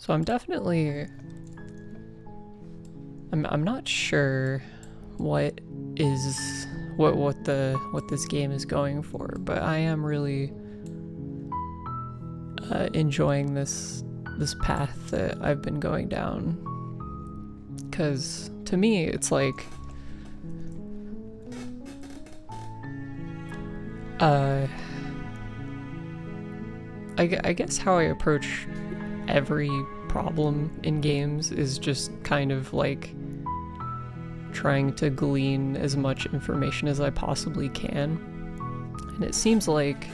So I'm definitely... I'm not sure what this game is going for, but I am really enjoying this path that I've been going down. Because to me, it's like I guess how I approach every problem in games is just kind of like trying to glean as much information as I possibly can. And it seems like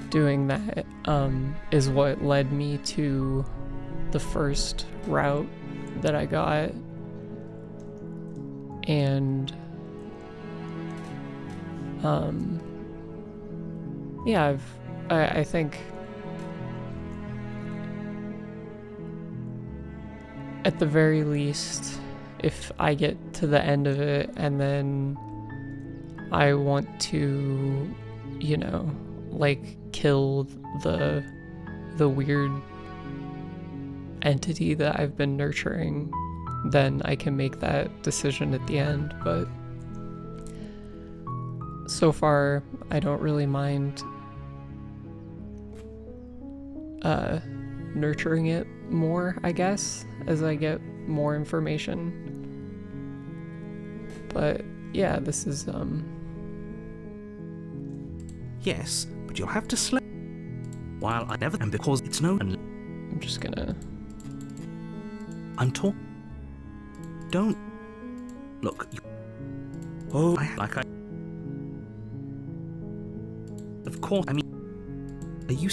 doing that is what led me to the first route that I got. And yeah, I think at the very least, if I get to the end of it and then I want to, you know, like kill the weird entity that I've been nurturing, then I can make that decision at the end. But so far, I don't really mind nurturing it more, I guess, as I get more information. But yeah, this is Yes, but you'll have to slay. While I never am, because it's no. I'm just gonna. I'm talking. Don't look. Oh, I. Of course, I mean, are you?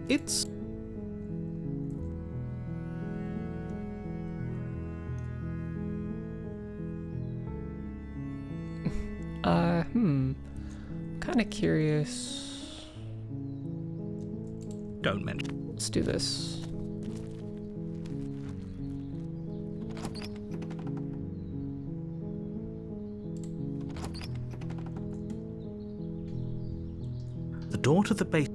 It's. Kind of curious. Don't mention. Let's do this. The door to the base.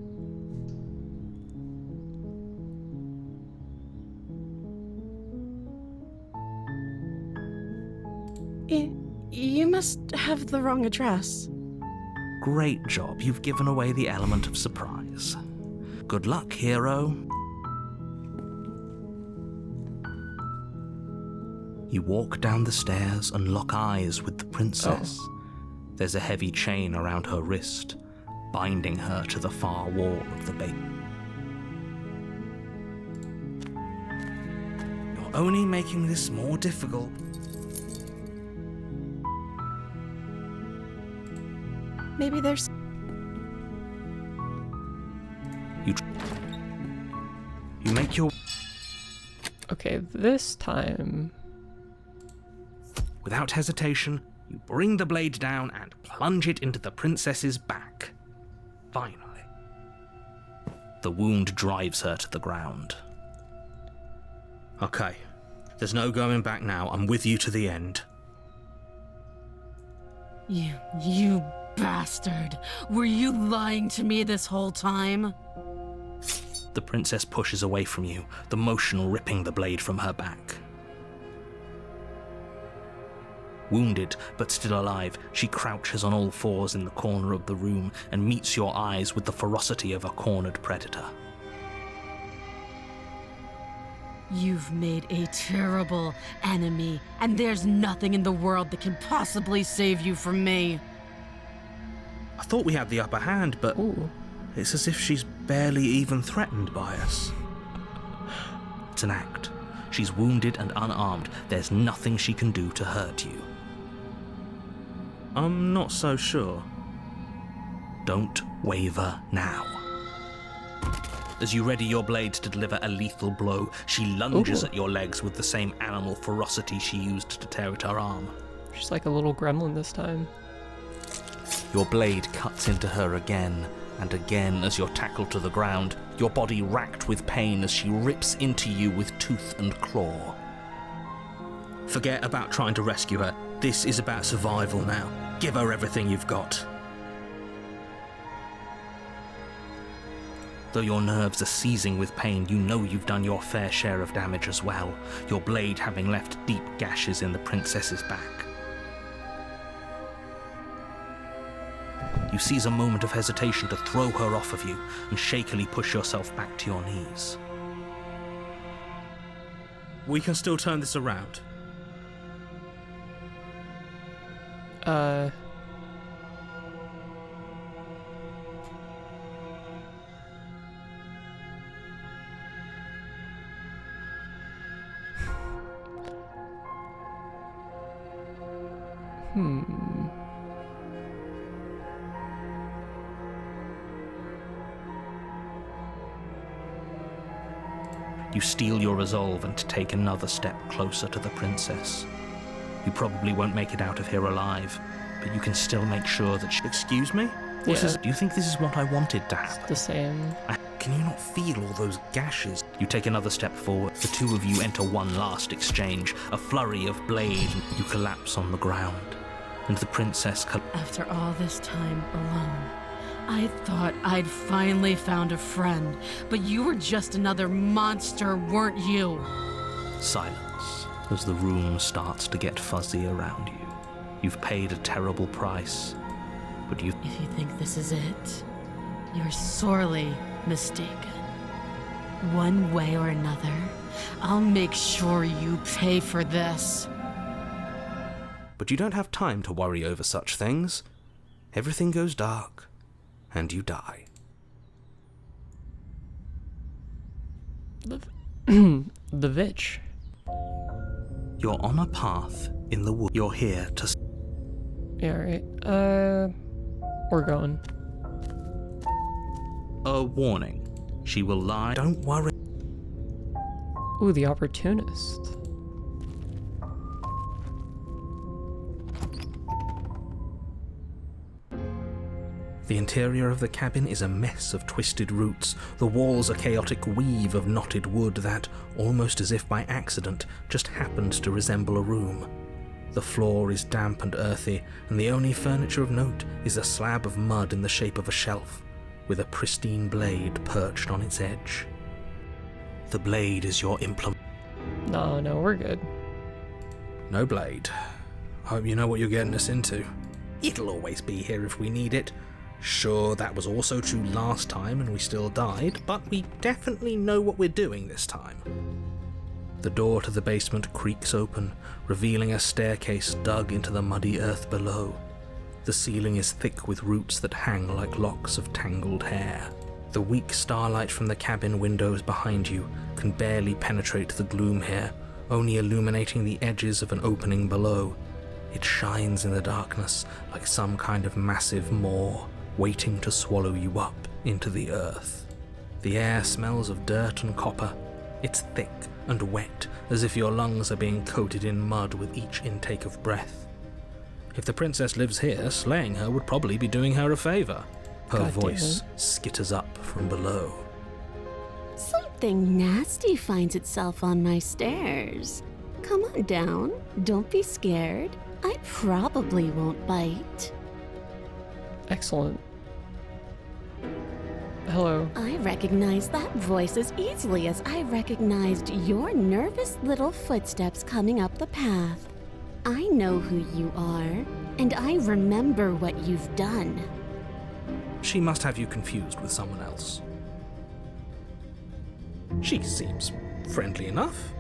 You must have the wrong address. Great job. You've given away the element of surprise. Good luck, hero. You walk down the stairs and lock eyes with the princess. Oh. There's a heavy chain around her wrist, binding her to the far wall of the base. You're only making this more difficult. Maybe there's... You make your... Okay, this time... Without hesitation, you bring the blade down and plunge it into the princess's back. Finally. The wound drives her to the ground. Okay, there's no going back now. I'm with you to the end. You bastard! Were you lying to me this whole time? The princess pushes away from you, the motion ripping the blade from her back. Wounded, but still alive, she crouches on all fours in the corner of the room and meets your eyes with the ferocity of a cornered predator. You've made a terrible enemy, and there's nothing in the world that can possibly save you from me. I thought we had the upper hand, but it's as if she's barely even threatened by us. It's an act. She's wounded and unarmed. There's nothing she can do to hurt you. I'm not so sure. Don't waver now. As you ready your blade to deliver a lethal blow, she lunges at your legs with the same animal ferocity she used to tear at her arm. She's like a little gremlin this time. Your blade cuts into her again and again as you're tackled to the ground, your body racked with pain as she rips into you with tooth and claw. Forget about trying to rescue her. This is about survival now. Give her everything you've got. Though your nerves are seizing with pain, you know you've done your fair share of damage as well, your blade having left deep gashes in the princess's back. You seize a moment of hesitation to throw her off of you and shakily push yourself back to your knees. We can still turn this around. You steel your resolve and take another step closer to the princess. You probably won't make it out of here alive, but you can still make sure that she... Excuse me? Yeah. Do you think this is what I wanted to happen? The same. Can you not feel all those gashes? You take another step forward. The two of you enter one last exchange, a flurry of blade. You collapse on the ground, and the princess... After all this time alone, I thought I'd finally found a friend, but you were just another monster, weren't you? Silence as the room starts to get fuzzy around you. You've paid a terrible price, but you... If you think this is it, you're sorely mistaken. One way or another, I'll make sure you pay for this. But you don't have time to worry over such things. Everything goes dark, and you die. The Vitch. You're on a path in the wood. You're here to... Yeah, right. We're going. A warning. She will lie. Don't worry. Ooh, the Opportunist. The interior of the cabin is a mess of twisted roots. The walls a chaotic weave of knotted wood that, almost as if by accident, just happened to resemble a room. The floor is damp and earthy, and the only furniture of note is a slab of mud in the shape of a shelf, with a pristine blade perched on its edge. The blade is your implement. No, we're good. No blade. Hope you know what you're getting us into. It'll always be here if we need it. Sure, that was also true last time and we still died, but we definitely know what we're doing this time. The door to the basement creaks open, revealing a staircase dug into the muddy earth below. The ceiling is thick with roots that hang like locks of tangled hair. The weak starlight from the cabin windows behind you can barely penetrate the gloom here, only illuminating the edges of an opening below. It shines in the darkness like some kind of massive maw, waiting to swallow you up into the earth. The air smells of dirt and copper. It's thick and wet, as if your lungs are being coated in mud with each intake of breath. If the princess lives here, slaying her would probably be doing her a favor. Her God voice skitters up from below. Something nasty finds itself on my stairs. Come on down. Don't be scared. I probably won't bite. Excellent. Hello. I recognize that voice as easily as I recognized your nervous little footsteps coming up the path. I know who you are, and I remember what you've done. She must have you confused with someone else. She seems friendly enough.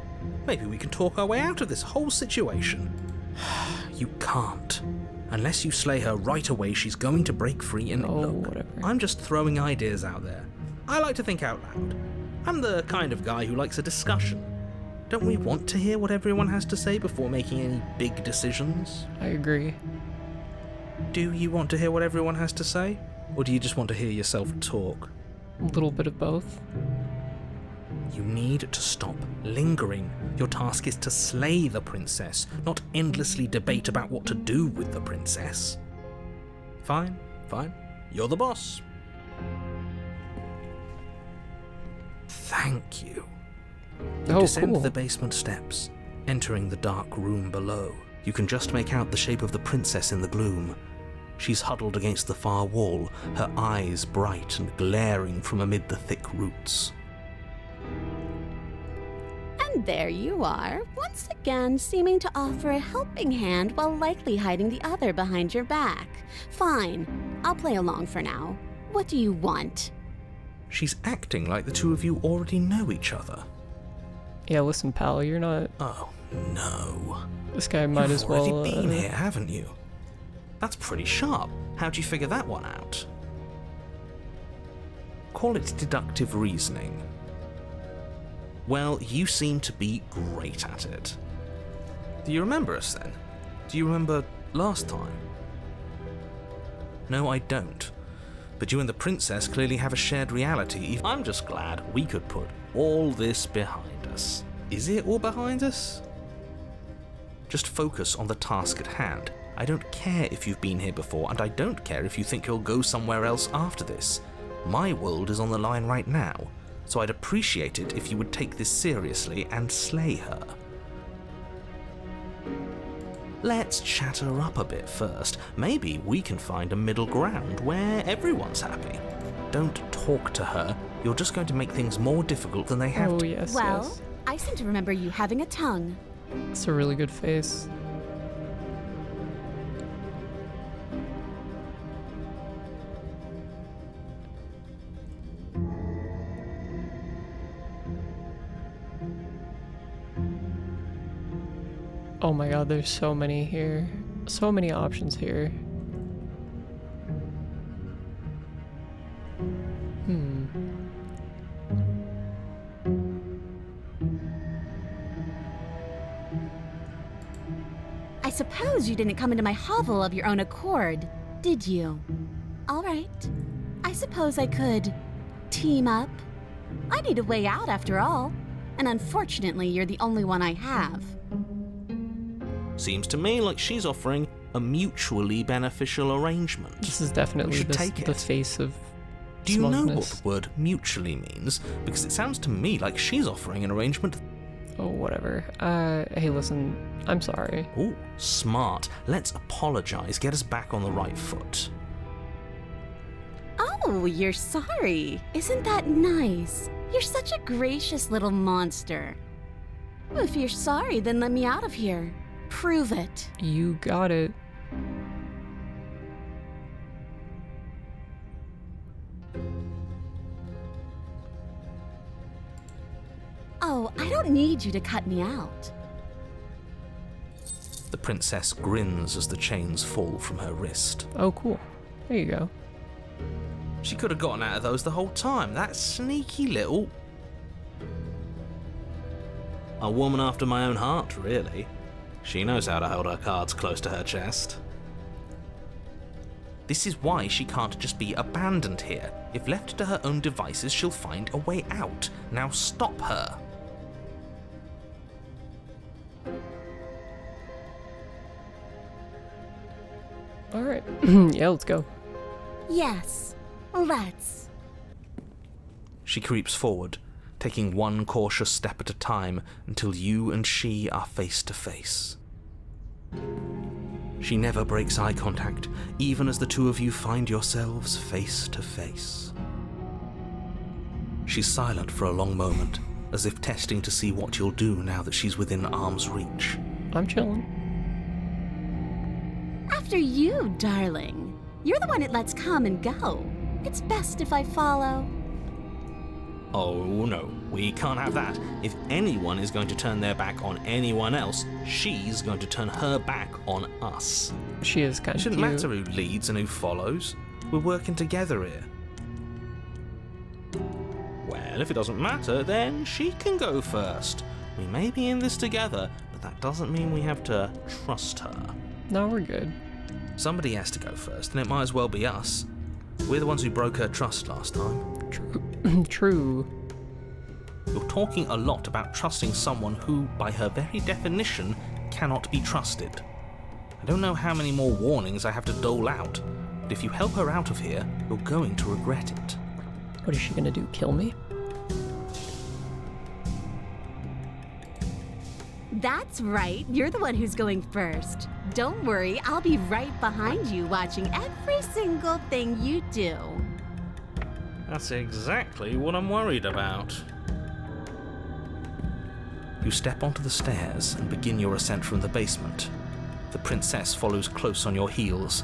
Maybe we can talk our way out of this whole situation. You can't. Unless you slay her right away, she's going to break free and look. Whatever. I'm just throwing ideas out there. I like to think out loud. I'm the kind of guy who likes a discussion. Don't we want to hear what everyone has to say before making any big decisions? I agree. Do you want to hear what everyone has to say? Or do you just want to hear yourself talk? A little bit of both. You need to stop lingering. Your task is to slay the princess, not endlessly debate about what to do with the princess. Fine. You're the boss. Thank you. You descend cool. the basement steps, entering the dark room below. You can just make out the shape of the princess in the gloom. She's huddled against the far wall, her eyes bright and glaring from amid the thick roots. And there you are, once again seeming to offer a helping hand while likely hiding the other behind your back. Fine, I'll play along for now. What do you want? She's acting like the two of you already know each other. Yeah, listen, pal, you're not... Oh, no. This guy might You've as well... already been here, haven't you? That's pretty sharp. How'd you figure that one out? Call it deductive reasoning. Well, you seem to be great at it. Do you remember us then? Do you remember last time? No, I don't. But you and the princess clearly have a shared reality. I'm just glad we could put all this behind us. Is it all behind us? Just focus on the task at hand. I don't care if you've been here before, and I don't care if you think you'll go somewhere else after this. My world is on the line right now, so I'd appreciate it if you would take this seriously and slay her. Let's chat her up a bit first. Maybe we can find a middle ground where everyone's happy. Don't talk to her. You're just going to make things more difficult than they have Oh, to. yes, Well, yes. I seem to remember you having a tongue. It's a really good face. Oh my god, there's so many here. So many options here. I suppose you didn't come into my hovel of your own accord, did you? All right. I suppose I could team up. I need a way out after all, and unfortunately you're the only one I have. Seems to me like she's offering a mutually beneficial arrangement. This is definitely should the take it. face of Do you know what smugness. the word mutually means? Because it sounds to me like she's offering an arrangement. Oh, whatever. Hey, listen, I'm sorry. Oh, smart. Let's apologize. Get us back on the right foot. Oh, you're sorry. Isn't that nice? You're such a gracious little monster. If you're sorry, then let me out of here. Prove it. You got it. Oh, I don't need you to cut me out. The princess grins as the chains fall from her wrist. Oh, cool. There you go. She could have gotten out of those the whole time. That sneaky little... A woman after my own heart, really. She knows how to hold her cards close to her chest. This is why she can't just be abandoned here. If left to her own devices, she'll find a way out. Now stop her. Alright. Yeah, let's go. Yes, let's. She creeps forward, taking one cautious step at a time until you and she are face to face. She never breaks eye contact, even as the two of you find yourselves face to face. She's silent for a long moment, as if testing to see what you'll do now that she's within arm's reach. I'm chilling. After you, darling. You're the one it lets come and go. It's best if I follow. Oh no, we can't have that. If anyone is going to turn their back on anyone else, she's going to turn her back on us. She is kind It of shouldn't cute. matter who leads and who follows. We're working together here. Well, if it doesn't matter, then she can go first. We may be in this together, but that doesn't mean we have to trust her. No, we're good. Somebody has to go first, and it might as well be us. We're the ones who broke her trust last time. True. True. You're talking a lot about trusting someone who, by her very definition, cannot be trusted. I don't know how many more warnings I have to dole out, but if you help her out of here, you're going to regret it. What is she gonna do? Kill me? That's right. You're the one who's going first. Don't worry, I'll be right behind you watching every single thing you do. That's exactly what I'm worried about. You step onto the stairs and begin your ascent from the basement. The princess follows close on your heels,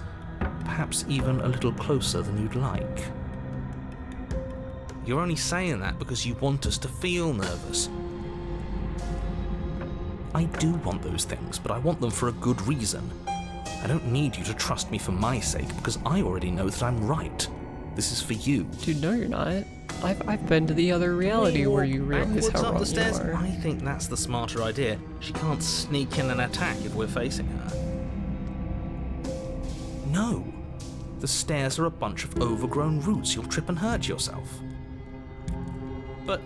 perhaps even a little closer than you'd like. You're only saying that because you want us to feel nervous. I do want those things, but I want them for a good reason. I don't need you to trust me for my sake, because I already know that I'm right. This is for you. Dude, no you're not. I've been to the other reality where you realize how up wrong the stairs. you are. I think that's the smarter idea. She can't sneak in and attack if we're facing her. No. The stairs are a bunch of overgrown roots. You'll trip and hurt yourself. But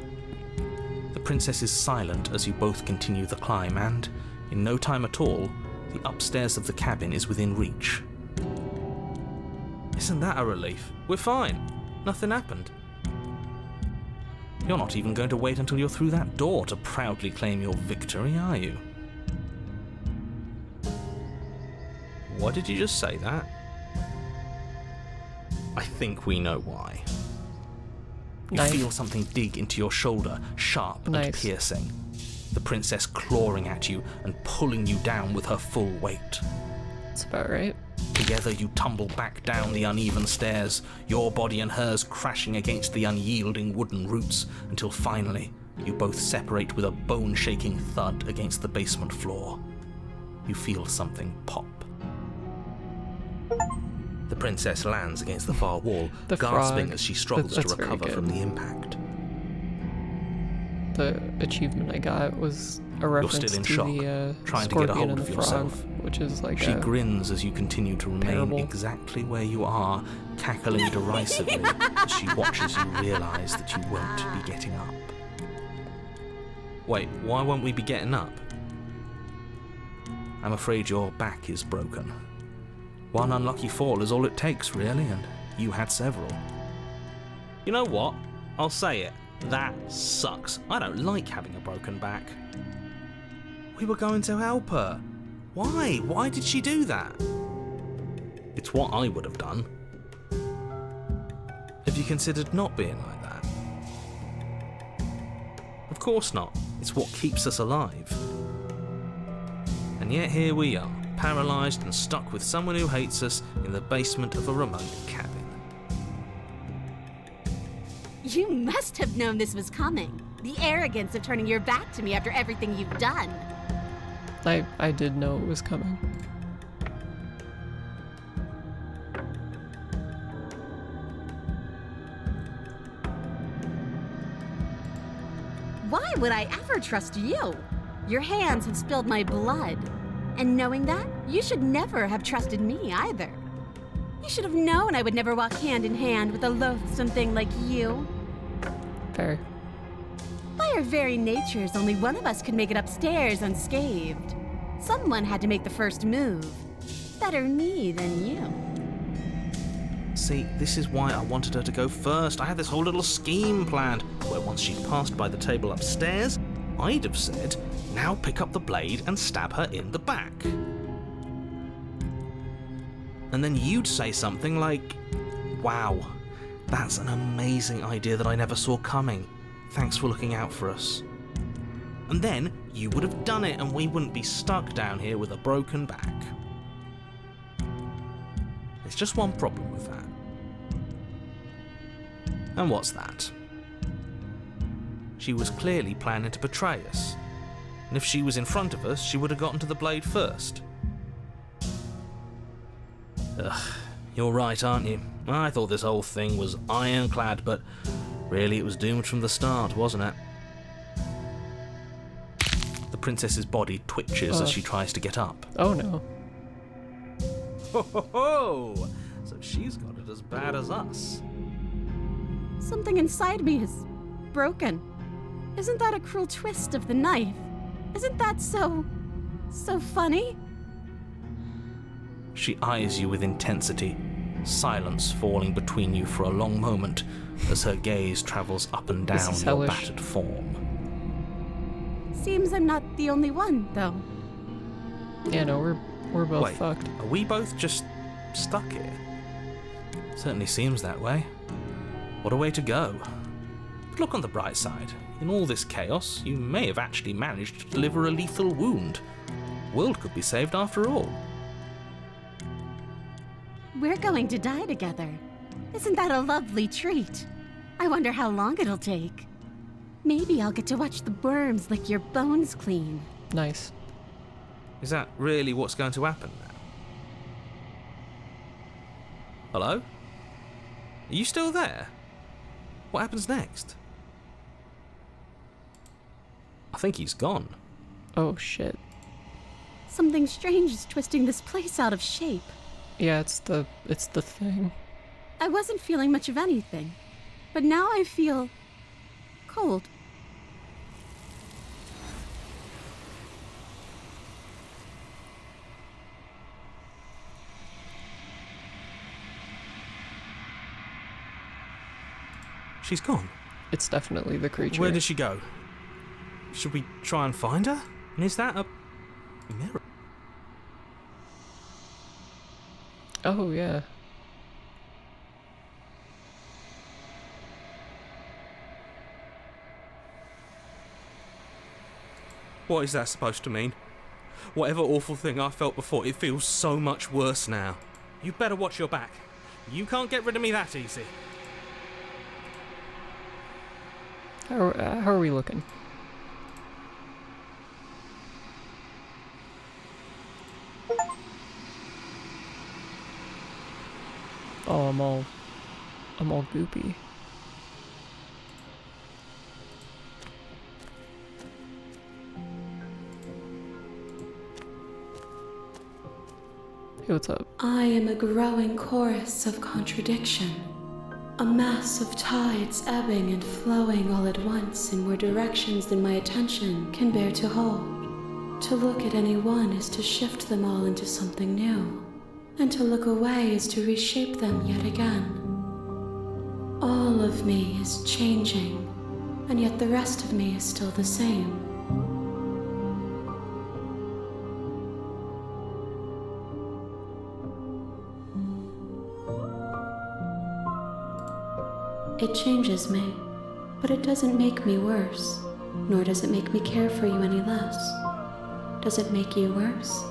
the princess is silent as you both continue the climb, and in no time at all, the upstairs of the cabin is within reach. Isn't that a relief? We're fine. Nothing happened. You're not even going to wait until you're through that door to proudly claim your victory, are you? Why did you just say that? I think we know why. You Nice. feel something dig into your shoulder, sharp and Nice. piercing. The princess clawing at you and pulling you down with her full weight. That's about right. Together you tumble back down the uneven stairs, your body and hers crashing against the unyielding wooden roots, until finally you both separate with a bone-shaking thud against the basement floor. You feel something pop. The princess lands against the far wall, The gasping frog. as she struggles That's to very recover good. from the impact. The achievement I got was a You're reference still in to shock, the trying to get a scorpion hold and of the frog, yourself. which is like She a grins as you continue to remain parable. exactly where you are, cackling derisively as she watches you realise that you won't be getting up. Wait, why won't we be getting up? I'm afraid your back is broken. One unlucky fall is all it takes, really, and you had several. You know what? I'll say it. That sucks. I don't like having a broken back. We were going to help her. Why? Why did she do that? It's what I would have done. Have you considered not being like that? Of course not. It's what keeps us alive. And yet here we are, paralysed and stuck with someone who hates us in the basement of a remote cabin. You must have known this was coming. The arrogance of turning your back to me after everything you've done. I did know it was coming. Why would I ever trust you? Your hands have spilled my blood. And knowing that, you should never have trusted me either. You should have known I would never walk hand in hand with a loathsome thing like you. Fair. By our very natures, only one of us could make it upstairs unscathed. Someone had to make the first move. Better me than you. See, this is why I wanted her to go first. I had this whole little scheme planned, where once she'd passed by the table upstairs, I'd have said, now pick up the blade and stab her in the back. And then you'd say something like, wow, that's an amazing idea that I never saw coming. Thanks for looking out for us. And then you would have done it and we wouldn't be stuck down here with a broken back. There's just one problem with that. And what's that? She was clearly planning to betray us. And if she was in front of us, she would have gotten to the blade first. Ugh, you're right, aren't you? I thought this whole thing was ironclad, but really it was doomed from the start, wasn't it? The princess's body twitches as she tries to get up. Oh no. Ho ho ho! So she's got it as bad as us. Something inside me is broken. Isn't that a cruel twist of the knife? Isn't that so funny? She eyes you with intensity, silence falling between you for a long moment as her gaze travels up and This down is your hellish. battered form. Seems I'm not the only one, though. Yeah, no, we're both Wait, fucked. are we both just stuck here? Certainly seems that way. What a way to go. But look on the bright side. In all this chaos, you may have actually managed to deliver a lethal wound. The world could be saved after all. We're going to die together. Isn't that a lovely treat? I wonder how long it'll take. Maybe I'll get to watch the worms lick your bones clean. Nice. Is that really what's going to happen now? Hello? Are you still there? What happens next? I think he's gone. Oh shit. Something strange is twisting this place out of shape. Yeah, it's the thing. I wasn't feeling much of anything, but now I feel cold. She's gone. It's definitely the creature. Where did she go? Should we try and find her? And is that a mirror? Oh yeah. What is that supposed to mean? Whatever awful thing I felt before, it feels so much worse now. You better watch your back. You can't get rid of me that easy. How are we looking? Oh, I'm all goopy. Hey, what's up? I am a growing chorus of contradiction, a mass of tides ebbing and flowing all at once in more directions than my attention can bear to hold. To look at any one is to shift them all into something new, and to look away is to reshape them yet again. All of me is changing, and yet the rest of me is still the same. It changes me, but it doesn't make me worse, nor does it make me care for you any less. Does it make you worse?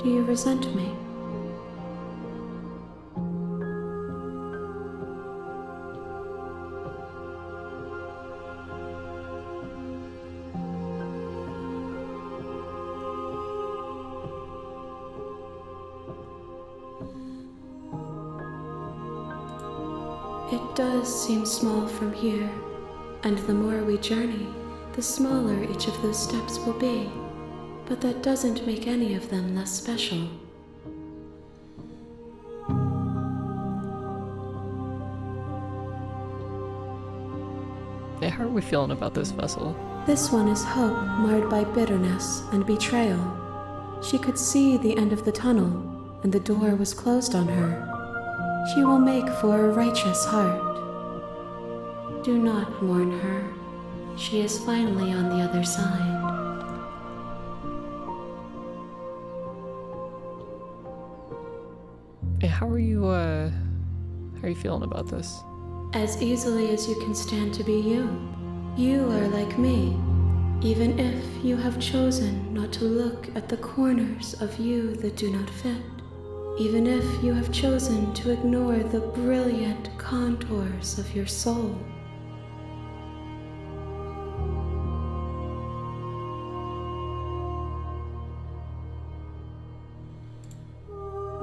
Do you resent me? It does seem small from here, and the more we journey, the smaller each of those steps will be. But that doesn't make any of them less special. Yeah, how are we feeling about this vessel? This one is hope marred by bitterness and betrayal. She could see the end of the tunnel, and the door was closed on her. She will make for a righteous heart. Do not mourn her. She is finally on the other side. Yeah, how are you feeling about this? As easily as you can stand to be you. You are like me, even if you have chosen not to look at the corners of you that do not fit. Even if you have chosen to ignore the brilliant contours of your soul.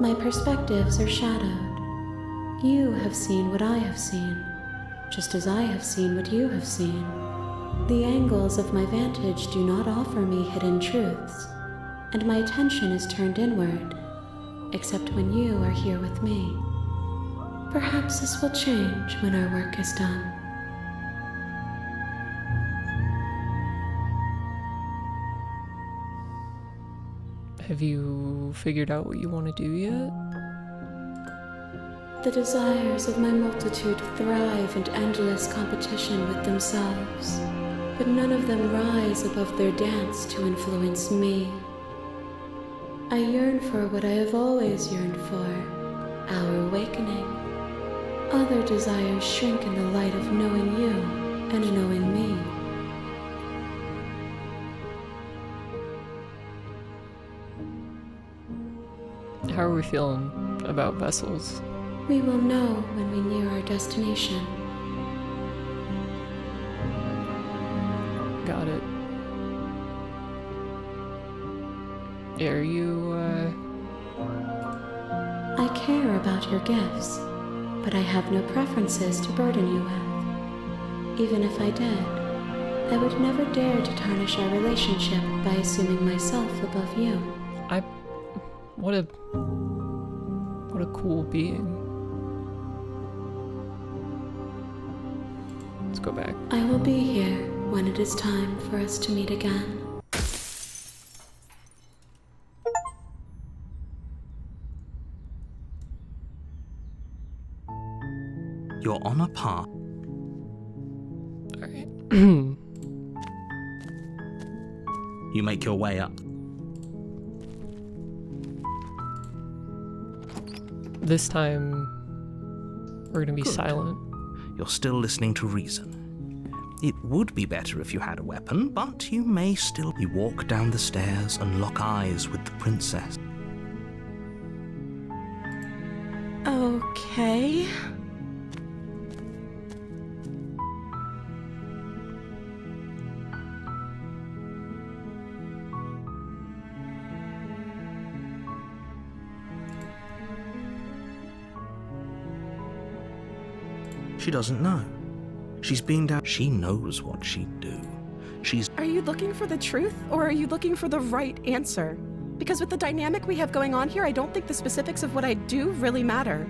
My perspectives are shadowed. You have seen what I have seen, just as I have seen what you have seen. The angles of my vantage do not offer me hidden truths, and my attention is turned inward, except when you are here with me. Perhaps this will change when our work is done. Have you figured out what you want to do yet? The desires of my multitude thrive in endless competition with themselves. but none of them rise above their dance to influence me. I yearn for what I have always yearned for, our awakening. Other desires shrink in the light of knowing you and knowing me. How are we feeling about vessels? We will know when we near our destination. Got it. Are you, I care about your gifts, but I have no preferences to burden you with. Even if I did, I would never dare to tarnish our relationship by assuming myself above you. what a cool being. Let's go back. I will be here when it is time for us to meet again. You're on a path. Alright. You make your way up. This time, we're gonna be Good. silent. You're still listening to reason. It would be better if you had a weapon, but you may still. You walk down the stairs and lock eyes with the princess. Okay. She doesn't know. She's been down. She knows what she'd do. She's. Are you looking for the truth, or are you looking for the right answer? Because with the dynamic we have going on here, I don't think the specifics of what I do really matter.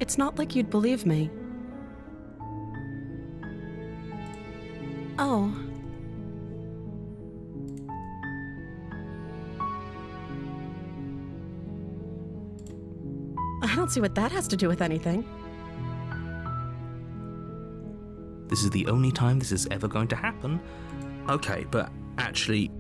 It's not like you'd believe me. Oh. I don't see what that has to do with anything. This is the only time this is ever going to happen. Okay, but actually.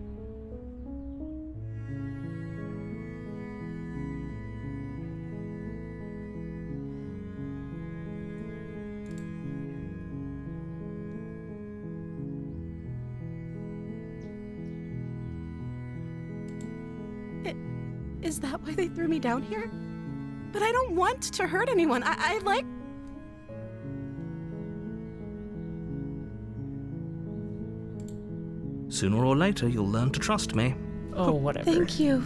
Is that why they threw me down here? But I don't want to hurt anyone. I like... Sooner or later, you'll learn to trust me. Oh, whatever. Thank you.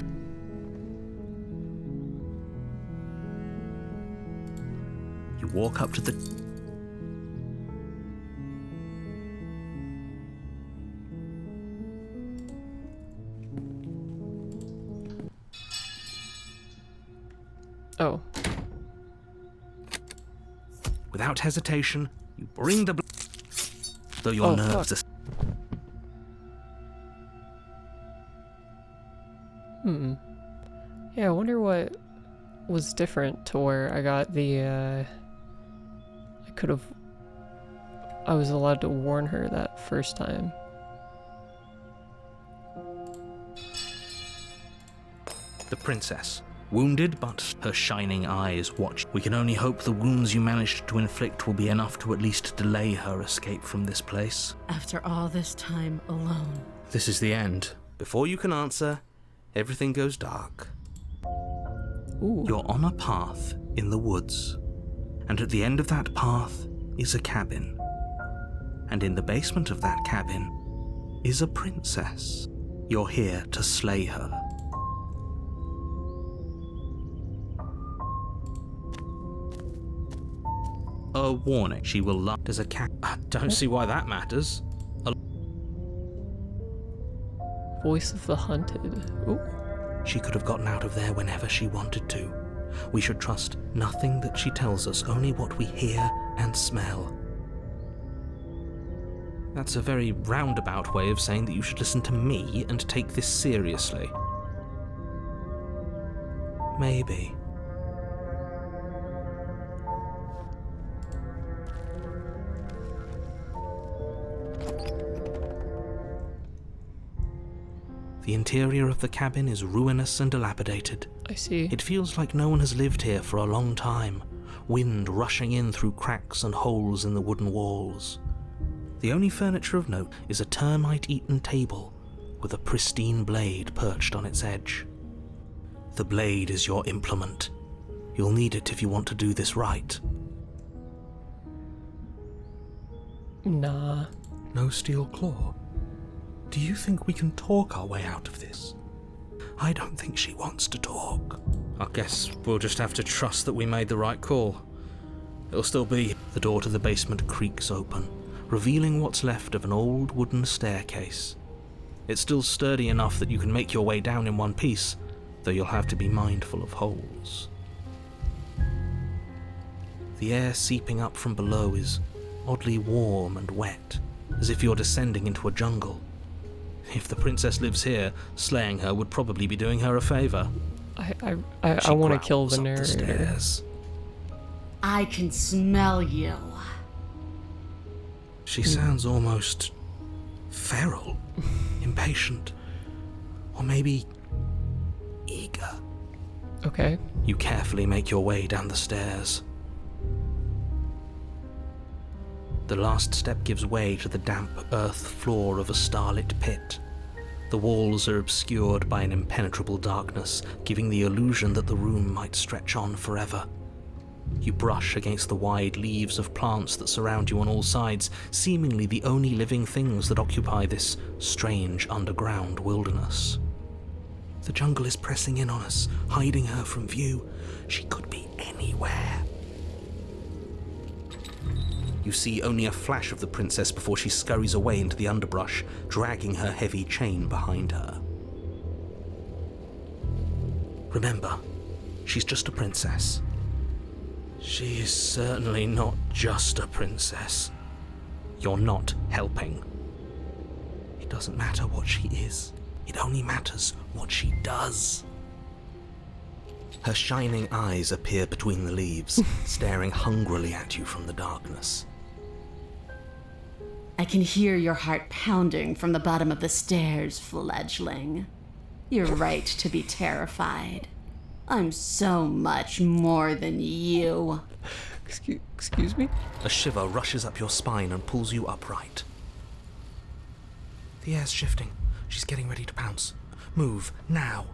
You walk up to the. Oh. Without hesitation, you bring the. Though your Oh, nerves fuck. are. Yeah, I wonder what was different to where I got the, I was allowed to warn her that first time. The princess. Wounded, but her shining eyes watch. We can only hope the wounds you managed to inflict will be enough to at least delay her escape from this place. After all this time alone. This is the end. Before you can answer, everything goes dark. Ooh. You're on a path in the woods, and at the end of that path is a cabin. And in the basement of that cabin is a princess. You're here to slay her. A warning, she will lie. There's a cat. I don't see why that matters. Voice of the hunted. Ooh. She could have gotten out of there whenever she wanted to. We should trust nothing that she tells us, only what we hear and smell. That's a very roundabout way of saying that you should listen to me and take this seriously. Maybe. The interior of the cabin is ruinous and dilapidated. I see. It feels like no one has lived here for a long time, wind rushing in through cracks and holes in the wooden walls. The only furniture of note is a termite-eaten table with a pristine blade perched on its edge. The blade is your implement. You'll need it if you want to do this right. Nah. No steel claw? Do you think we can talk our way out of this? I don't think she wants to talk. I guess we'll just have to trust that we made the right call. It'll still be... The door to the basement creaks open, revealing what's left of an old wooden staircase. It's still sturdy enough that you can make your way down in one piece, though you'll have to be mindful of holes. The air seeping up from below is oddly warm and wet, as if you're descending into a jungle. If the princess lives here, slaying her would probably be doing her a favor. I want to kill the narrator. Stairs. I can smell you. She sounds almost feral, impatient, or maybe eager. Okay. You carefully make your way down the stairs. The last step gives way to the damp earth floor of a starlit pit. The walls are obscured by an impenetrable darkness, giving the illusion that the room might stretch on forever. You brush against the wide leaves of plants that surround you on all sides, seemingly the only living things that occupy this strange underground wilderness. The jungle is pressing in on us, hiding her from view. She could be anywhere. You see only a flash of the princess before she scurries away into the underbrush, dragging her heavy chain behind her. Remember, she's just a princess. She is certainly not just a princess. You're not helping. It doesn't matter what she is. It only matters what she does. Her shining eyes appear between the leaves, staring hungrily at you from the darkness. I can hear your heart pounding from the bottom of the stairs, fledgling. You're right to be terrified. I'm so much more than you. Excuse me? A shiver rushes up your spine and pulls you upright. The air's shifting. She's getting ready to pounce. Move, now.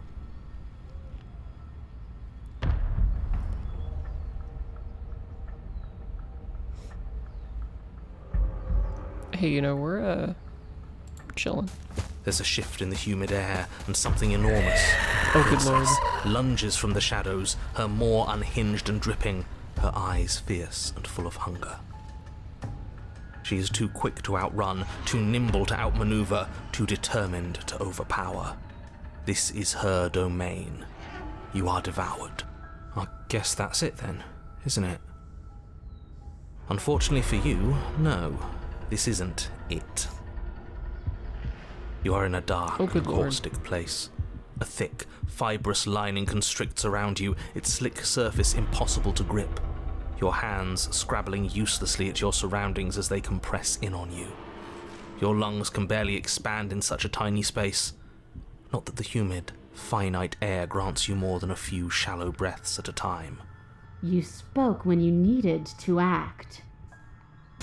Hey, you know, we're chilling. There's a shift in the humid air, and something enormous, Oh, good lord. lunges from the shadows, her maw unhinged and dripping, her eyes fierce and full of hunger. She is too quick to outrun, too nimble to outmaneuver, too determined to overpower. This is her domain. You are devoured. I guess that's it then, isn't it? Unfortunately for you, no. This isn't it. You are in a dark, caustic place. A thick, fibrous lining constricts around you, its slick surface impossible to grip. Your hands scrabbling uselessly at your surroundings as they compress in on you. Your lungs can barely expand in such a tiny space. Not that the humid, finite air grants you more than a few shallow breaths at a time. You spoke when you needed to act.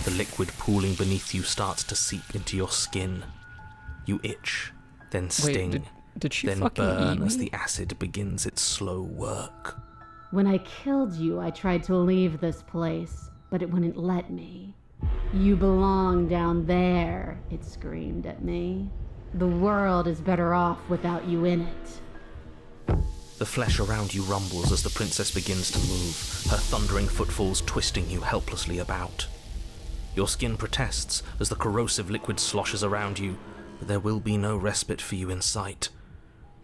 The liquid pooling beneath you starts to seep into your skin. You itch, then sting, Wait, did she then fucking burn eat as me? the acid begins its slow work. When I killed you, I tried to leave this place, but it wouldn't let me. You belong down there, it screamed at me. The world is better off without you in it. The flesh around you rumbles as the princess begins to move, her thundering footfalls twisting you helplessly about. Your skin protests as the corrosive liquid sloshes around you, but there will be no respite for you in sight.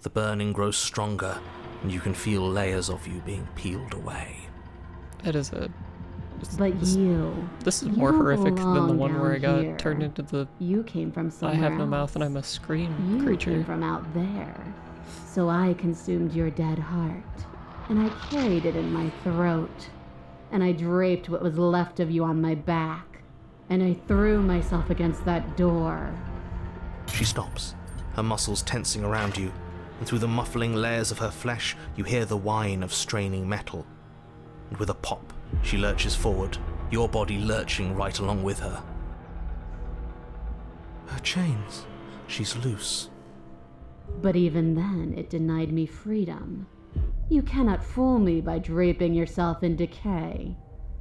The burning grows stronger, and you can feel layers of you being peeled away. That is a... But this is more you horrific than the belong one where I got down here. turned into the You came from I somewhere have no else. mouth and I must scream You creature. came from out there. So I consumed your dead heart, and I carried it in my throat, and I draped what was left of you on my back, and I threw myself against that door. She stops, her muscles tensing around you, and through the muffling layers of her flesh you hear the whine of straining metal. And with a pop, she lurches forward, your body lurching right along with her. Her chains. She's loose. But even then, it denied me freedom. You cannot fool me by draping yourself in decay.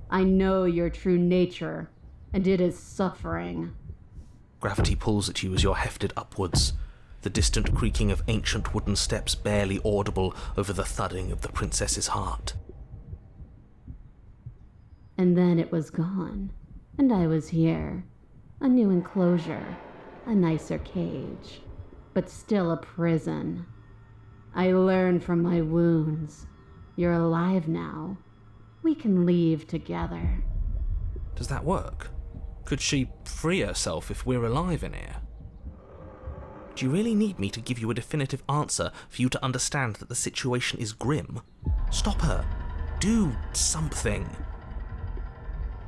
I know your true nature, and it is suffering. Gravity pulls at you as you're hefted upwards, the distant creaking of ancient wooden steps barely audible over the thudding of the princess's heart. And then it was gone, and I was here. A new enclosure, a nicer cage, but still a prison. I learned from my wounds. You're alive now. We can leave together. Does that work? Could she free herself if we're alive in here? Do you really need me to give you a definitive answer for you to understand that the situation is grim? Stop her. Do something.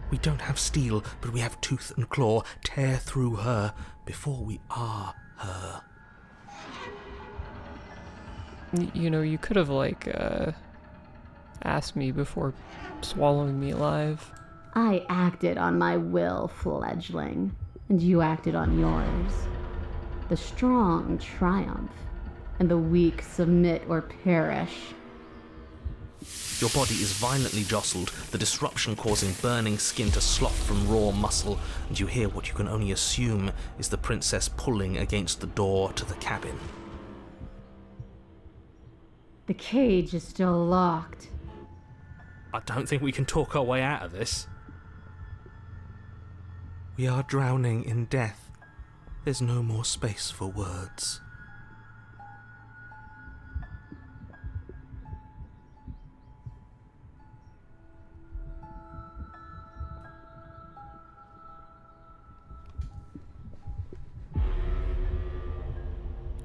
We don't have steel, but we have tooth and claw. Tear through her before we are her. You know, you could have, asked me before swallowing me alive. I acted on my will, fledgling, and you acted on yours. The strong triumph, and the weak submit or perish. Your body is violently jostled, the disruption causing burning skin to slough from raw muscle, and you hear what you can only assume is the princess pulling against the door to the cabin. The cage is still locked. I don't think we can talk our way out of this. We are drowning in death. There's no more space for words.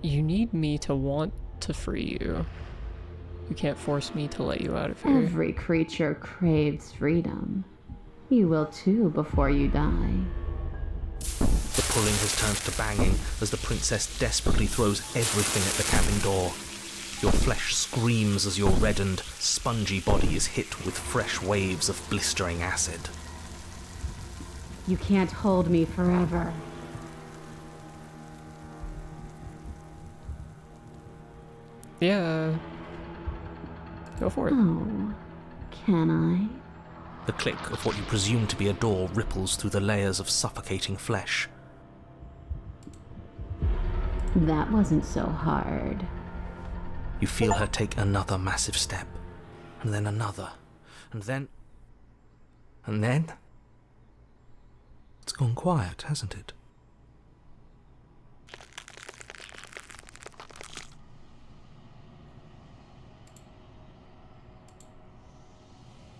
You need me to want to free you. You can't force me to let you out of here. Every creature craves freedom. You will too before you die. The pulling has turned to banging as the princess desperately throws everything at the cabin door. Your flesh screams as your reddened, spongy body is hit with fresh waves of blistering acid. You can't hold me forever. Yeah. Go for it. Oh, can I? The click of what you presume to be a door ripples through the layers of suffocating flesh. That wasn't so hard. You feel her take another massive step, and then another, and then... And then... It's gone quiet, hasn't it?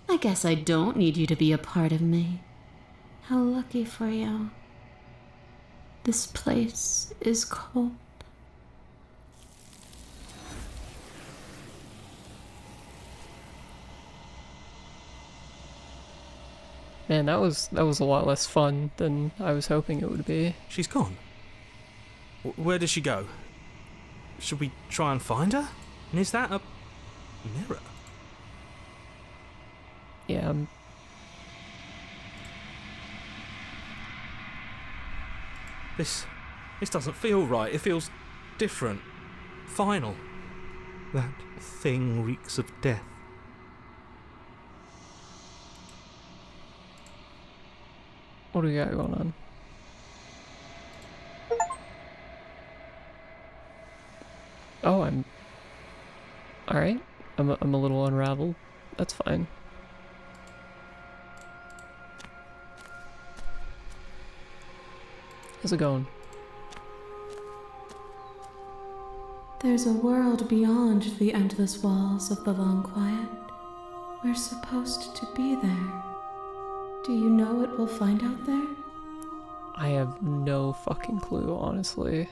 I guess I don't need you to be a part of me. How lucky for you. This place is cold. Man, that was a lot less fun than I was hoping it would be. She's gone. Where did she go? Should we try and find her? And is that a mirror? Yeah, This doesn't feel right. It feels different. Final. That thing reeks of death. what do we got going on? Oh, I'm... Alright. I'm a little unraveled. That's fine. How's it going? There's a world beyond the endless walls of the long quiet. We're supposed to be there. Do you know what we'll find out there? I have no fucking clue, honestly.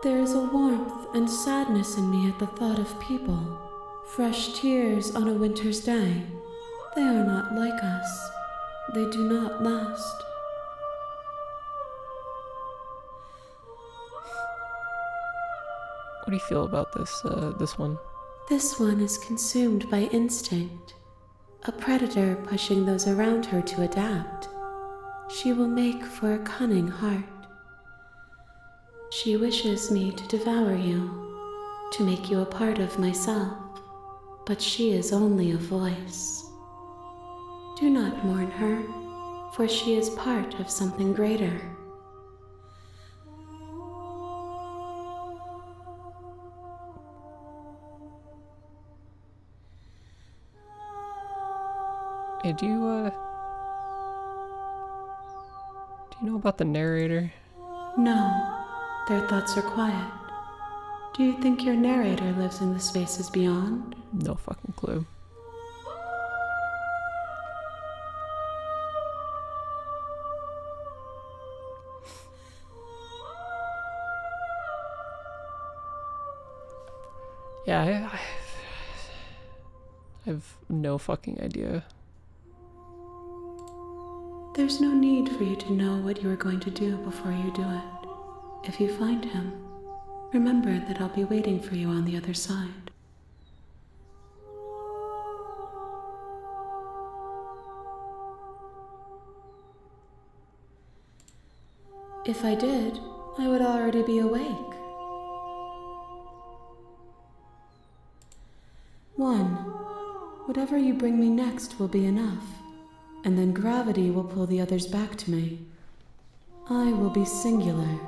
There is a warmth and sadness in me at the thought of people, Fresh tears on a winter's day. They are not like us. They do not last. What do you feel about this one? This one is consumed by instinct, a predator pushing those around her to adapt. She will make for a cunning heart. She wishes me to devour you, to make you a part of myself, but she is only a voice. Do not mourn her, for she is part of something greater. Hey, do you know about the narrator? No, their thoughts are quiet. Do you think your narrator lives in the spaces beyond? No fucking clue. Yeah, I have no fucking idea. There's no need for you to know what you are going to do before you do it. If you find him, remember that I'll be waiting for you on the other side. If I did, I would already be awake. 1. Whatever you bring me next will be enough, and then gravity will pull the others back to me. I will be singular,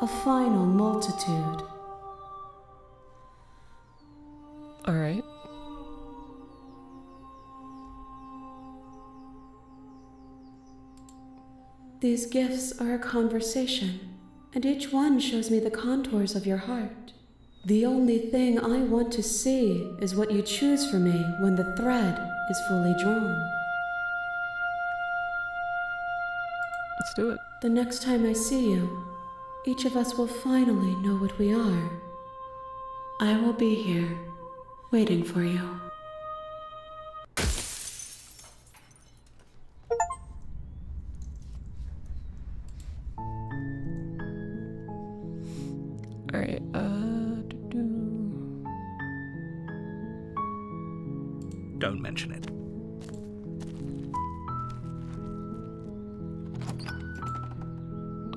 a final multitude. Alright. These gifts are a conversation, and each one shows me the contours of your heart. The only thing I want to see is what you choose for me when the thread is fully drawn. Let's do it. The next time I see you, each of us will finally know what we are. I will be here, waiting for you. Alright, Don't mention it.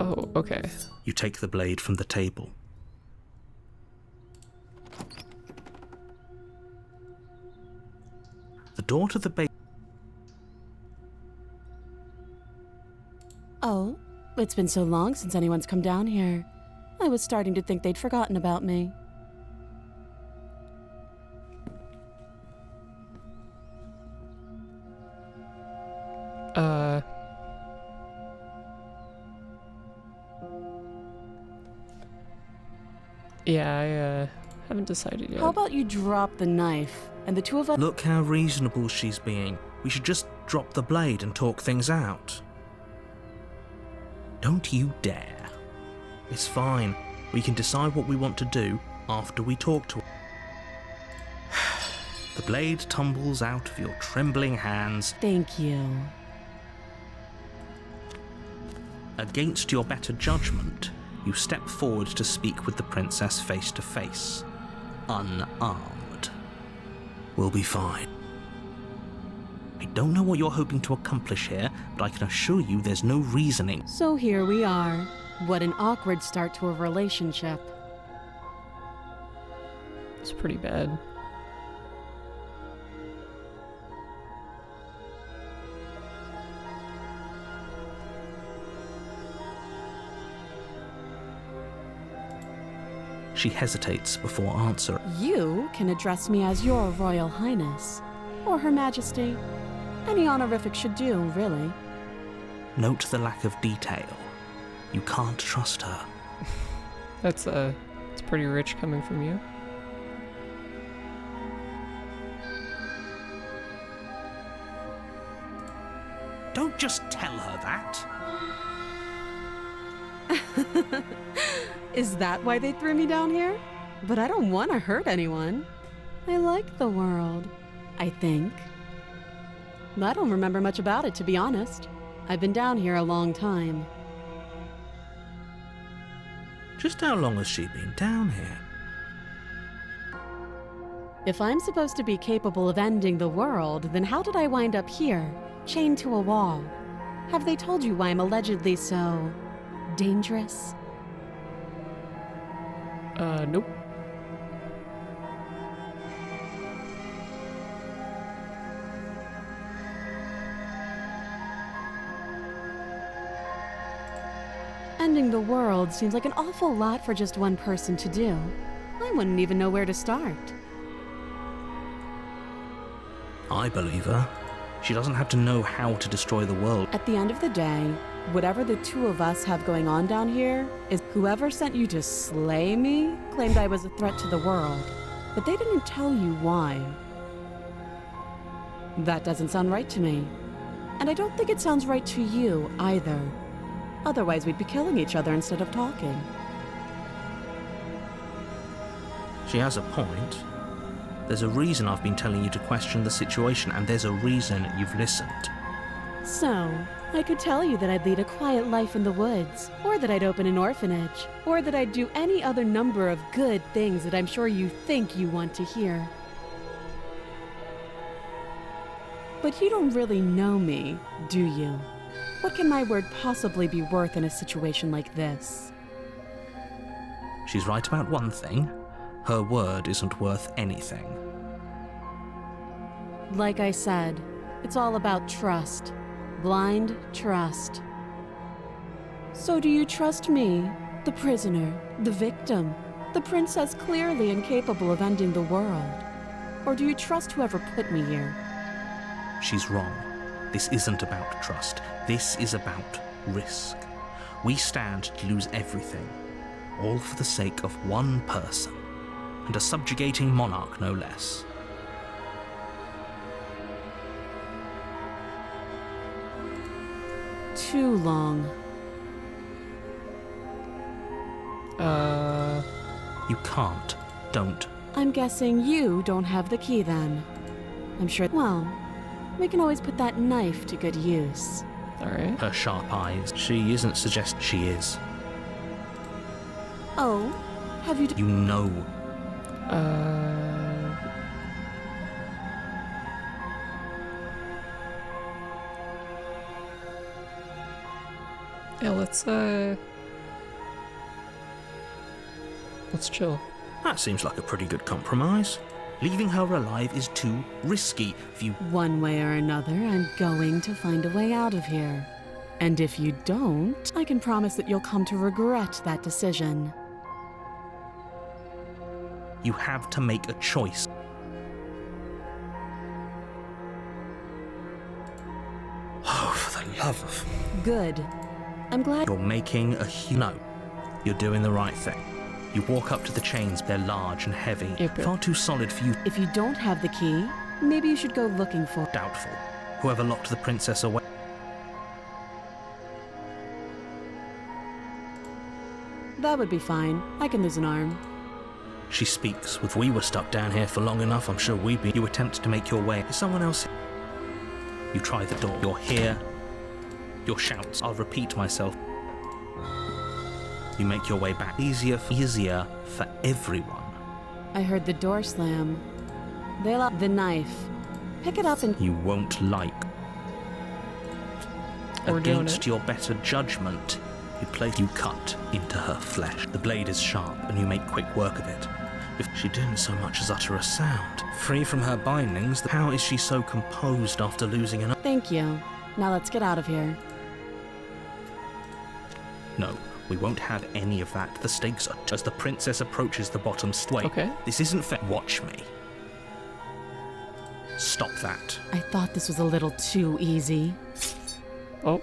Oh, okay. You take the blade from the table. The door to the base. Oh, it's been so long since anyone's come down here. I was starting to think they'd forgotten about me. Yeah, I haven't decided yet. How about you drop the knife, and the two of us— Look how reasonable she's being. We should just drop the blade and talk things out. Don't you dare. It's fine. We can decide what we want to do after we talk to her. The blade tumbles out of your trembling hands. Thank you. Against your better judgment, you step forward to speak with the princess face to face. Unarmed. We'll be fine. I don't know what you're hoping to accomplish here, but I can assure you there's no reasoning. So here we are. What an awkward start to a relationship. It's pretty bad. She hesitates before answering. You can address me as Your Royal Highness, or Her Majesty. Any honorific should do, really. Note the lack of detail. You can't trust her. It's pretty rich coming from you. Don't just tell her that. Is that why they threw me down here? But I don't want to hurt anyone. I like the world, I think. I don't remember much about it, to be honest. I've been down here a long time. Just how long has she been down here? If I'm supposed to be capable of ending the world, then how did I wind up here, chained to a wall? Have they told you why I'm allegedly so dangerous? Nope. Ending the world seems like an awful lot for just one person to do. I wouldn't even know where to start. I believe her. She doesn't have to know how to destroy the world. At the end of the day, whatever the two of us have going on down here is whoever sent you to slay me claimed I was a threat to the world, but they didn't tell you why. That doesn't sound right to me. And I don't think it sounds right to you either. Otherwise, we'd be killing each other instead of talking. She has a point. There's a reason I've been telling you to question the situation, and there's a reason you've listened. So, I could tell you that I'd lead a quiet life in the woods, or that I'd open an orphanage, or that I'd do any other number of good things that I'm sure you think you want to hear. But you don't really know me, do you? What can my word possibly be worth in a situation like this? She's right about one thing. Her word isn't worth anything. Like I said, it's all about trust. Blind trust. So do you trust me, the prisoner, the victim, the princess clearly incapable of ending the world? Or do you trust whoever put me here? She's wrong. This isn't about trust. This is about risk. We stand to lose everything, all for the sake of one person, and a subjugating monarch no less. Too long. You can't. Don't. I'm guessing you don't have the key then. I'm sure. Well, we can always put that knife to good use. Alright. Her sharp eyes. She isn't suggesting she is. Oh, have you? You know. Yeah, let's chill. That seems like a pretty good compromise. Leaving her alive is too risky. If you... One way or another, I'm going to find a way out of here. And if you don't, I can promise that you'll come to regret that decision. You have to make a choice. Oh, for the love of... Good. I'm glad. You're making a No. You're doing the right thing. You walk up to the chains. They're large and heavy. Yep. Far too solid for you. If you don't have the key, maybe you should go looking for. Doubtful. Whoever locked the princess away... That would be fine. I can lose an arm. She speaks. If we were stuck down here for long enough, I'm sure we'd be... You attempt to make your way. Is someone else here? You try the door. You're here. Your shouts. I'll repeat myself. You make your way back. Easier for everyone. I heard the door slam. They lock the knife. Pick it up and... You won't like. We're doing Against it. your better judgment, you cut into her flesh. The blade is sharp, and you make quick work of it. If she didn't so much as utter a sound, free from her bindings, how is she so composed after losing an... Thank you. Now let's get out of here. No, we won't have any of that. The stakes are... As the princess approaches the bottom stway. Okay. This isn't fair. Watch me. Stop that. I thought this was a little too easy. Oh.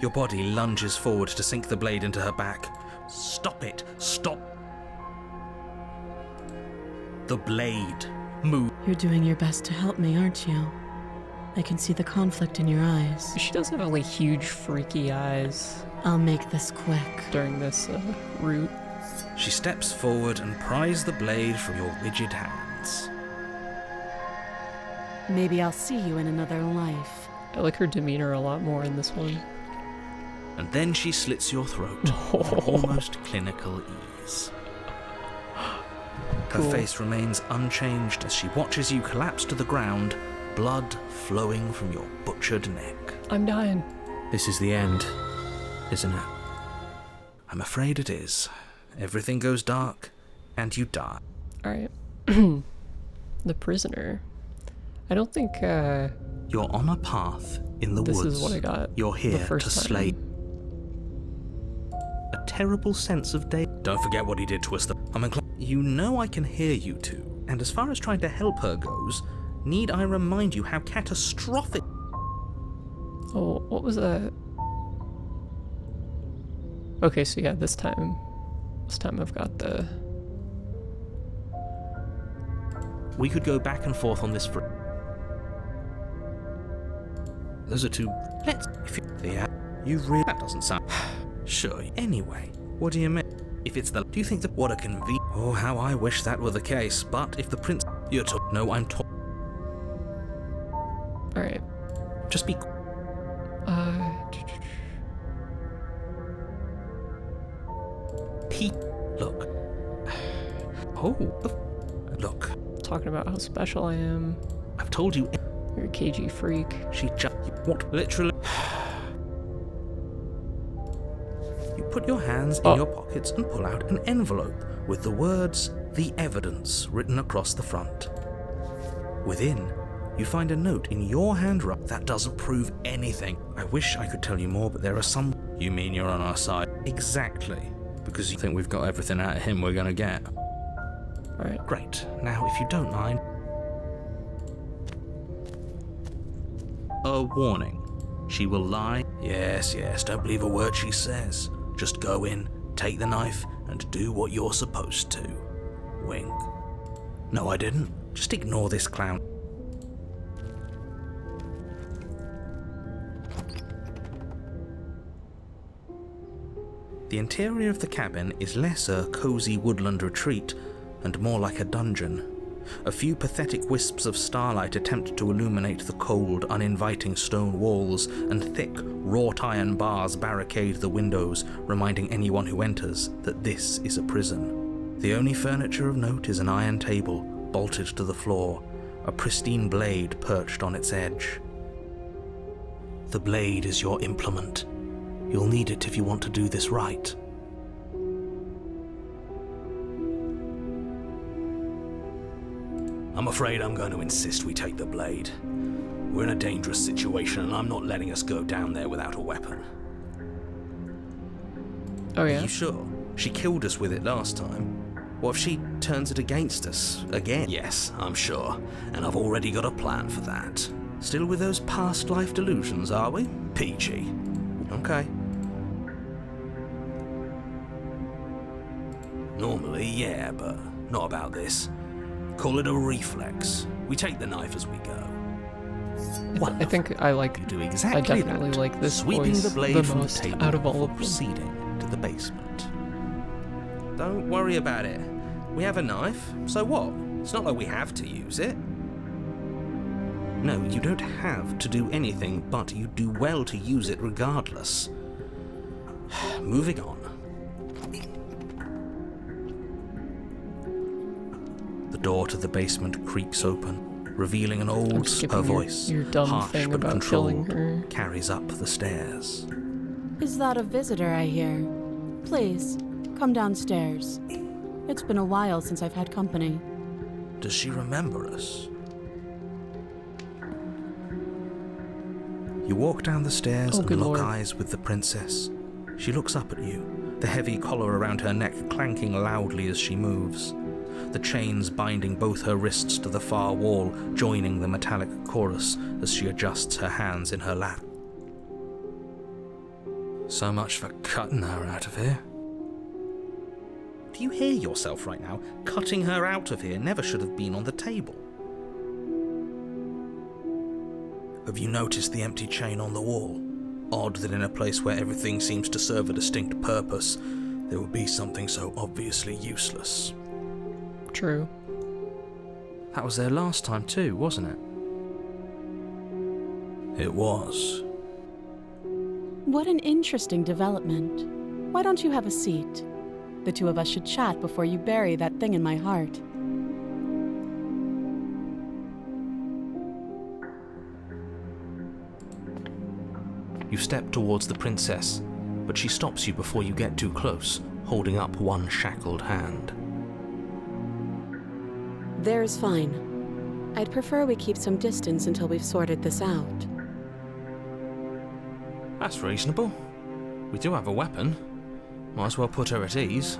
Your body lunges forward to sink the blade into her back. Stop it. Stop. The blade. Move. You're doing your best to help me, aren't you? I can see the conflict in your eyes. She does have like huge freaky eyes I'll make this quick. during this route. She steps forward and pries the blade from your rigid hands. Maybe I'll see you in another life. I like her demeanor a lot more in this one. And then she slits your throat with almost clinical ease. Her Cool. face remains unchanged as she watches you collapse to the ground, blood flowing from your butchered neck. I'm dying. This is the end, isn't it? I'm afraid it is. Everything goes dark, and you die. Alright. The prisoner. I don't think, You're on a path in the this woods. is what I got You're the here first to time. slay. A terrible sense of day. Don't forget what he did to us. You know I can hear you two, and as far as trying to help her goes, need I remind you how catastrophic... Oh, what was that? Okay, so yeah, this time I've got the... We could go back and forth on this for... Those are two... Let's... If you... Yeah, you really... That doesn't sound... Sure. Anyway, what do you mean? If it's the... Do you think that... What a conven... Oh, how I wish that were the case. But if the prince... You're No, I'm talking... Alright. Just be... Look. Oh. Look. Talking about how special I am. I've told you... You're a KG freak. She just... What? Literally... You put your hands in your pockets and pull out an envelope with the words, "The Evidence," written across the front. Within, you find a note in your handwriting that doesn't prove anything. I wish I could tell you more, but there are some... You mean you're on our side? Exactly. Because you think we've got everything out of him we're gonna get. Alright. Great. Now, if you don't mind... A warning. She will lie. Yes, don't believe a word she says. Just go in, take the knife, and do what you're supposed to. Wink. No, I didn't. Just ignore this clown. The interior of the cabin is less a cozy woodland retreat and more like a dungeon. A few pathetic wisps of starlight attempt to illuminate the cold, uninviting stone walls, and thick, wrought iron bars barricade the windows, reminding anyone who enters that this is a prison. The only furniture of note is an iron table, bolted to the floor, a pristine blade perched on its edge. The blade is your implement. You'll need it if you want to do this right. I'm afraid I'm going to insist we take the blade. We're in a dangerous situation and I'm not letting us go down there without a weapon. Oh Are yeah? you sure? She killed us with it last time. What if she turns it against us again? Yes, I'm sure. And I've already got a plan for that. Still with those past life delusions, are we? Peachy. Okay. Normally, yeah, but not about this. Call it a reflex. We take the knife as we go. I think I like... You do exactly I definitely that, like this sweeping voice the blade the from most the table out of all before of them. proceeding to the basement. Don't worry about it. We have a knife, so what? It's not like we have to use it. No, you don't have to do anything, but you do well to use it regardless. Moving on. The door to the basement creaks open, revealing an I'm old, skipping her voice, your dumb harsh thing but about killing controlled, her. carries up the stairs. Is that a visitor I hear? Please, come downstairs. It's been a while since I've had company. Does she remember us? You walk down the stairs Oh, and good lock lord. eyes with the princess. She looks up at you, the heavy collar around her neck clanking loudly as she moves. The chains binding both her wrists to the far wall, joining the metallic chorus as she adjusts her hands in her lap. So much for cutting her out of here. Do you hear yourself right now? Cutting her out of here never should have been on the table. Have you noticed the empty chain on the wall? Odd that in a place where everything seems to serve a distinct purpose, there would be something so obviously useless. True. That was there last time too, wasn't it? It was. What an interesting development. Why don't you have a seat? The two of us should chat before you bury that thing in my heart. You step towards the princess, but she stops you before you get too close, holding up one shackled hand. There's fine. I'd prefer we keep some distance until we've sorted this out. That's reasonable. We do have a weapon. Might as well put her at ease.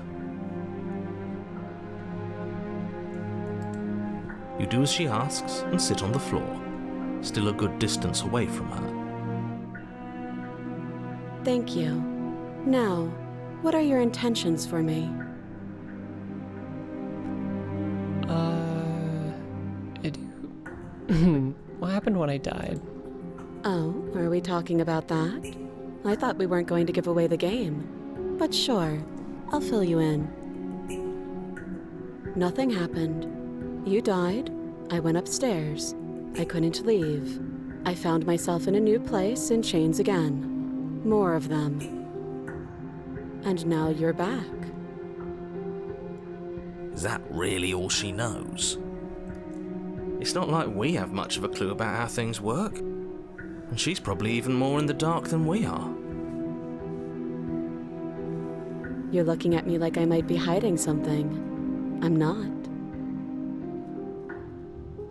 You do as she asks and sit on the floor, still a good distance away from her. Thank you. Now, what are your intentions for me? What happened when I died? Oh, are we talking about that? I thought we weren't going to give away the game. But sure, I'll fill you in. Nothing happened. You died. I went upstairs. I couldn't leave. I found myself in a new place in chains again. More of them. And now you're back. Is that really all she knows? It's not like we have much of a clue about how things work. And she's probably even more in the dark than we are. You're looking at me like I might be hiding something. I'm not.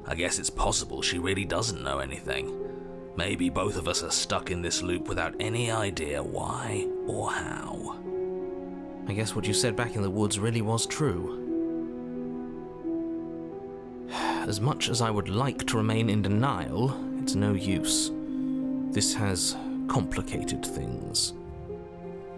I guess it's possible she really doesn't know anything. Maybe both of us are stuck in this loop without any idea why or how. I guess what you said back in the woods really was true. As much as I would like to remain in denial, it's no use. This has complicated things.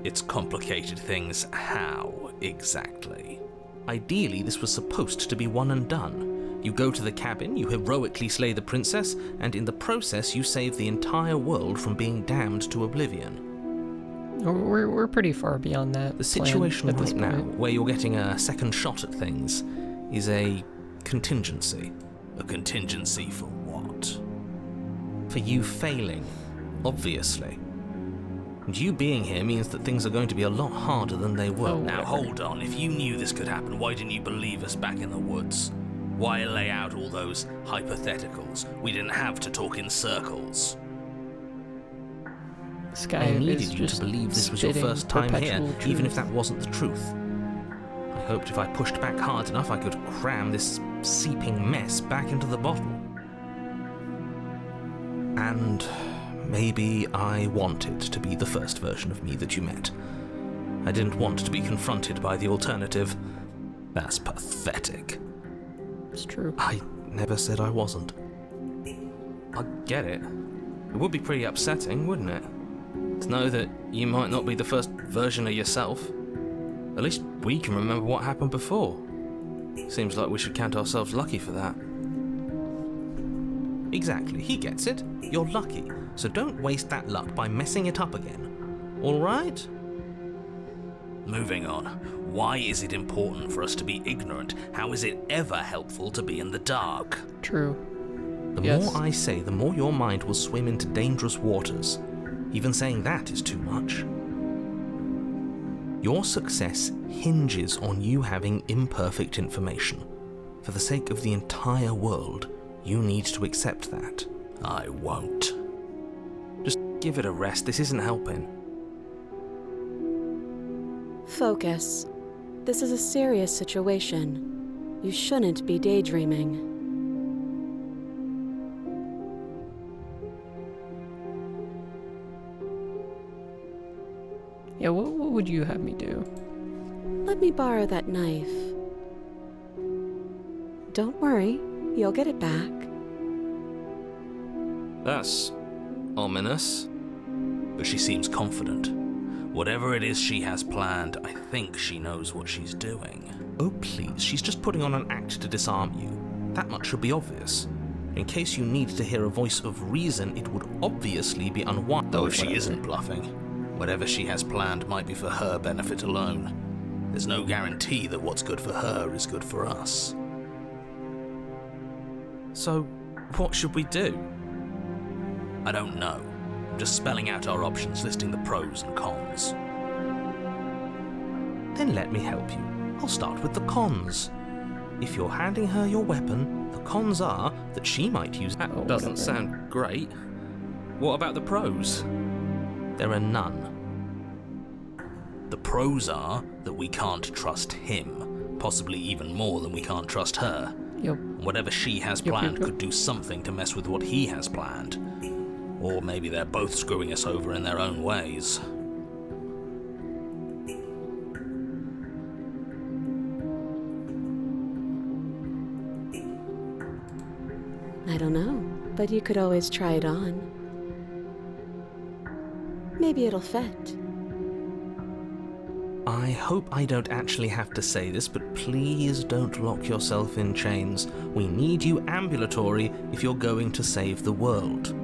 It's complicated things how, exactly? Ideally, this was supposed to be one and done. You go to the cabin, you heroically slay the princess, and in the process you save the entire world from being damned to oblivion. We're pretty far beyond that. The situation at this right now, point. where you're getting a second shot at things, is a contingency. A contingency for what? For you failing, obviously. And you being here means that things are going to be a lot harder than they were. Now hold on, if you knew this could happen, why didn't you believe us back in the woods? Why lay out all those hypotheticals? We didn't have to talk in circles. This guy I is needed you to just believe this was your spitting first time here, perpetual even if truth. that wasn't the truth. I hoped if I pushed back hard enough I could cram this seeping mess back into the bottle. And maybe I wanted to be the first version of me that you met. I didn't want to be confronted by the alternative. That's pathetic. It's true. I never said I wasn't. I get it. It would be pretty upsetting, wouldn't it? To know that you might not be the first version of yourself. At least we can remember what happened before. Seems like we should count ourselves lucky for that. Exactly, he gets it. You're lucky, so don't waste that luck by messing it up again. Alright? Moving on. Why is it important for us to be ignorant? How is it ever helpful to be in the dark? True. The Yes. more I say, the more your mind will swim into dangerous waters. Even saying that is too much. Your success hinges on you having imperfect information. For the sake of the entire world, you need to accept that. I won't. Just give it a rest, this isn't helping. Focus. This is a serious situation. You shouldn't be daydreaming. Yeah, what would you have me do? Let me borrow that knife. Don't worry, you'll get it back. That's ominous. But she seems confident. Whatever it is she has planned, I think she knows what she's doing. Oh please, she's just putting on an act to disarm you. That much should be obvious. In case you need to hear a voice of reason, it would obviously be unwise. Though if she isn't bluffing, whatever she has planned might be for her benefit alone. There's no guarantee that what's good for her is good for us. So, what should we do? I don't know. I'm just spelling out our options, listing the pros and cons. Then let me help you. I'll start with the cons. If you're handing her your weapon, the cons are that she might use... That doesn't sound great. What about the pros? There are none. The pros are that we can't trust him, possibly even more than we can't trust her. Yep. Whatever she has planned could do something to mess with what he has planned. Or maybe they're both screwing us over in their own ways. I don't know, but you could always try it on. Maybe it'll fit. I hope I don't actually have to say this, but please don't lock yourself in chains. We need you ambulatory if you're going to save the world.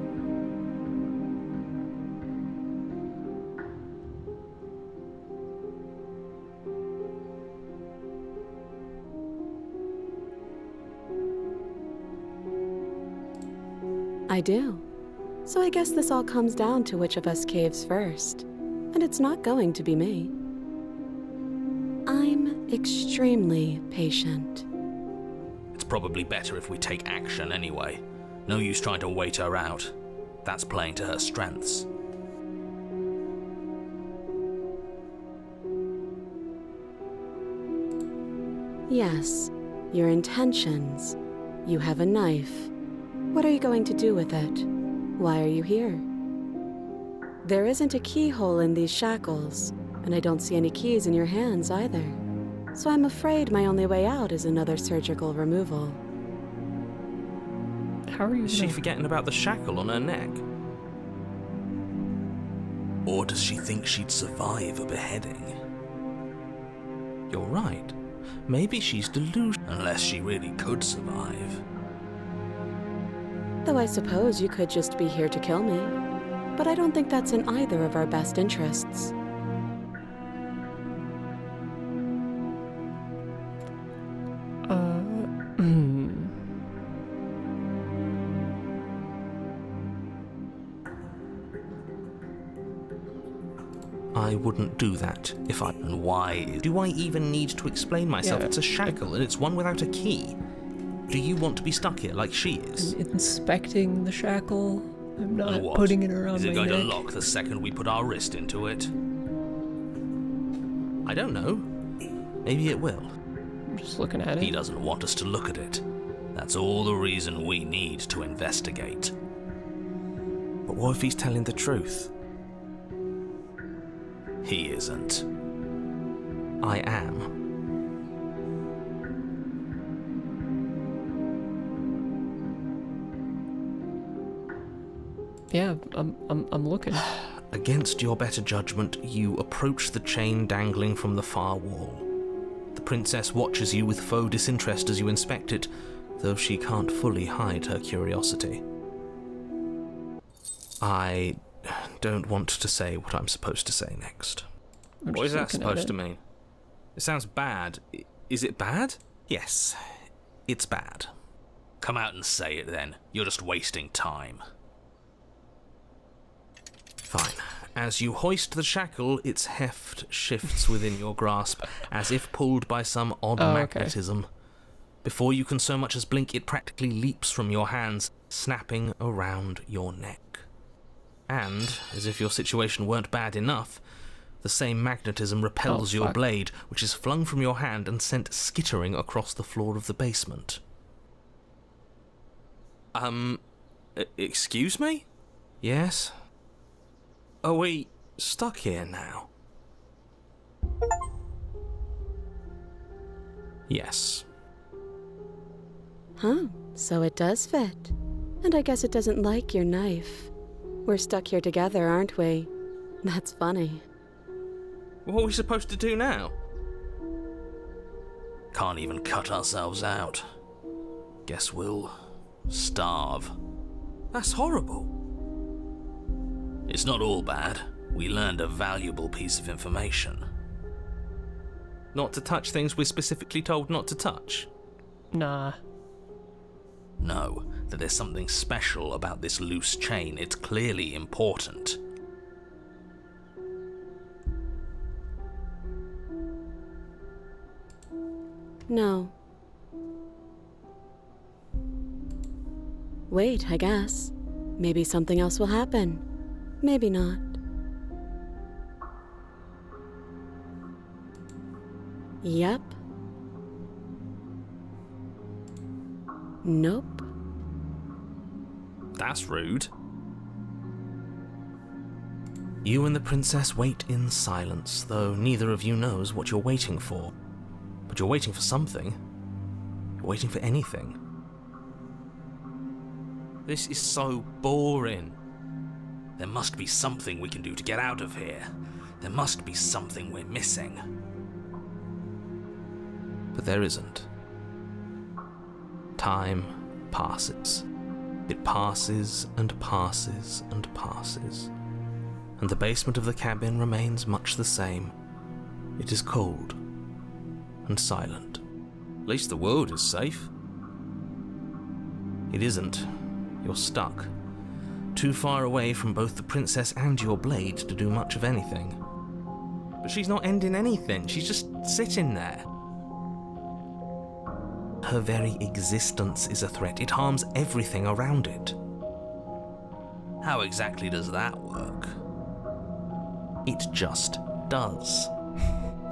I do. So I guess this all comes down to which of us caves first. And it's not going to be me. I'm extremely patient. It's probably better if we take action anyway. No use trying to wait her out. That's playing to her strengths. Yes, your intentions. You have a knife. What are you going to do with it? Why are you here? There isn't a keyhole in these shackles, and I don't see any keys in your hands either. So I'm afraid my only way out is another surgical removal. How are you Is she forgetting about the shackle on her neck? Or does she think she'd survive a beheading? You're right. Maybe she's delusional, unless she really could survive. Though I suppose you could just be here to kill me. But I don't think that's in either of our best interests. I wouldn't do that if I... And why? Do I even need to explain myself? Yeah, It's a shackle and it's one without a key. Do you want to be stuck here like she is? I'm inspecting the shackle. I'm not And what? putting it around Is it my going to neck. lock the second we put our wrist into it? I don't know. Maybe it will. I'm just looking at He it. doesn't want us to look at it. That's all the reason we need to investigate. But what if he's telling the truth? He isn't. I am. Yeah, I'm looking. Against your better judgment, you approach the chain dangling from the far wall. The princess watches you with faux disinterest as you inspect it, though she can't fully hide her curiosity. I don't want to say what I'm supposed to say next. I'm What just is that looking at supposed it. to mean? It sounds bad. Is it bad? Yes, it's bad. Come out and say it then. You're just wasting time. Fine. As you hoist the shackle, its heft shifts within your grasp, as if pulled by some odd magnetism. Before you can so much as blink, it practically leaps from your hands, snapping around your neck. And, as if your situation weren't bad enough, the same magnetism repels your blade, which is flung from your hand and sent skittering across the floor of the basement. Excuse me? Yes? Are we stuck here now? Yes. Huh, so it does fit. And I guess it doesn't like your knife. We're stuck here together, aren't we? That's funny. What are we supposed to do now? Can't even cut ourselves out. Guess we'll starve. That's horrible. It's not all bad. We learned a valuable piece of information. Not to touch things we're specifically told not to touch? Nah. Know that there's something special about this loose chain. It's clearly important. No. Wait, I guess. Maybe something else will happen. Maybe not. Yep. Nope. That's rude. You and the princess wait in silence, though neither of you knows what you're waiting for. But you're waiting for something. You're waiting for anything. This is so boring. There must be something we can do to get out of here. There must be something we're missing. But there isn't. Time passes. It passes and passes and passes. And the basement of the cabin remains much the same. It is cold and silent. At least the world is safe. It isn't. You're stuck. Too far away from both the princess and your blade to do much of anything. But she's not ending anything. She's just sitting there. Her very existence is a threat. It harms everything around it. How exactly does that work? It just does.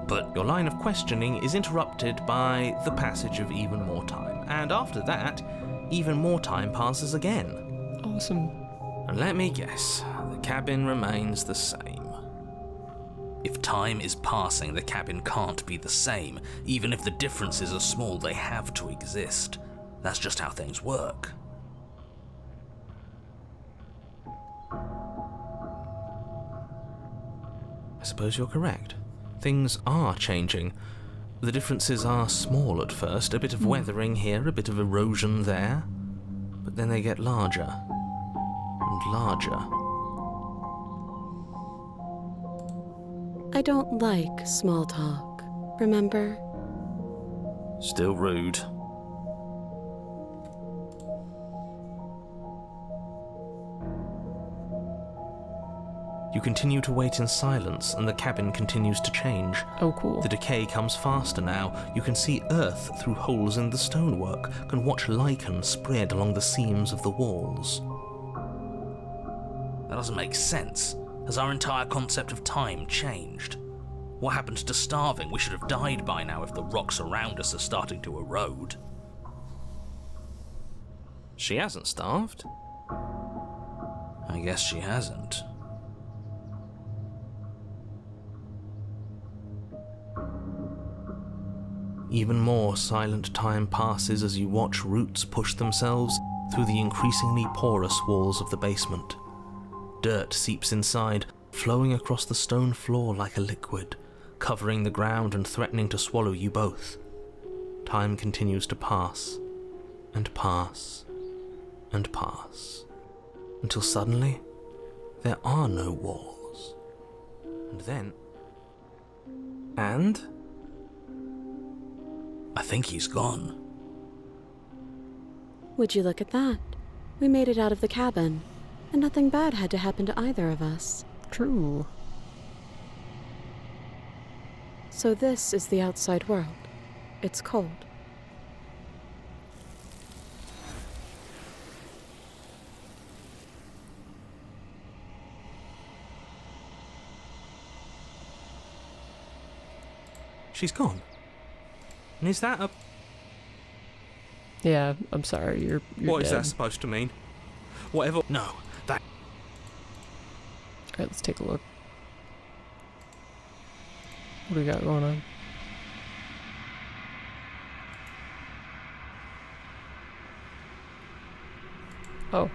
But Your line of questioning is interrupted by the passage of even more time. And after that, even more time passes again. Awesome. And let me guess, the cabin remains the same. if time is passing, the cabin can't be the same. Even if the differences are small, they have to exist. That's just how things work. I suppose you're correct. Things are changing. The differences are small at first, a bit of weathering here, a bit of erosion there, but then they get larger and larger. I don't like small talk, remember? Still rude. You continue to wait in silence, and the cabin continues to change. Oh, cool. The decay comes faster now. You can see earth through holes in the stonework, can watch lichen spread along the seams of the walls. That doesn't make sense. Has our entire concept of time changed? What happened to starving? We should have died by now if the rocks around us are starting to erode. She hasn't starved. I guess she hasn't. Even more silent time passes as you watch roots push themselves through the increasingly porous walls of the basement. Dirt seeps inside, flowing across the stone floor like a liquid, covering the ground and threatening to swallow you both. Time continues to pass, and pass, and pass, until suddenly there are no walls. And then... And... I think he's gone. Would you look at that? We made it out of the cabin, and nothing bad had to happen to either of us. True. So this is the outside world. It's cold. she's gone. And is that a... Yeah, I'm sorry, you're What dead. is that supposed to mean? Whatever... No, that... Alright, let's take a look. What do we got going on? Oh.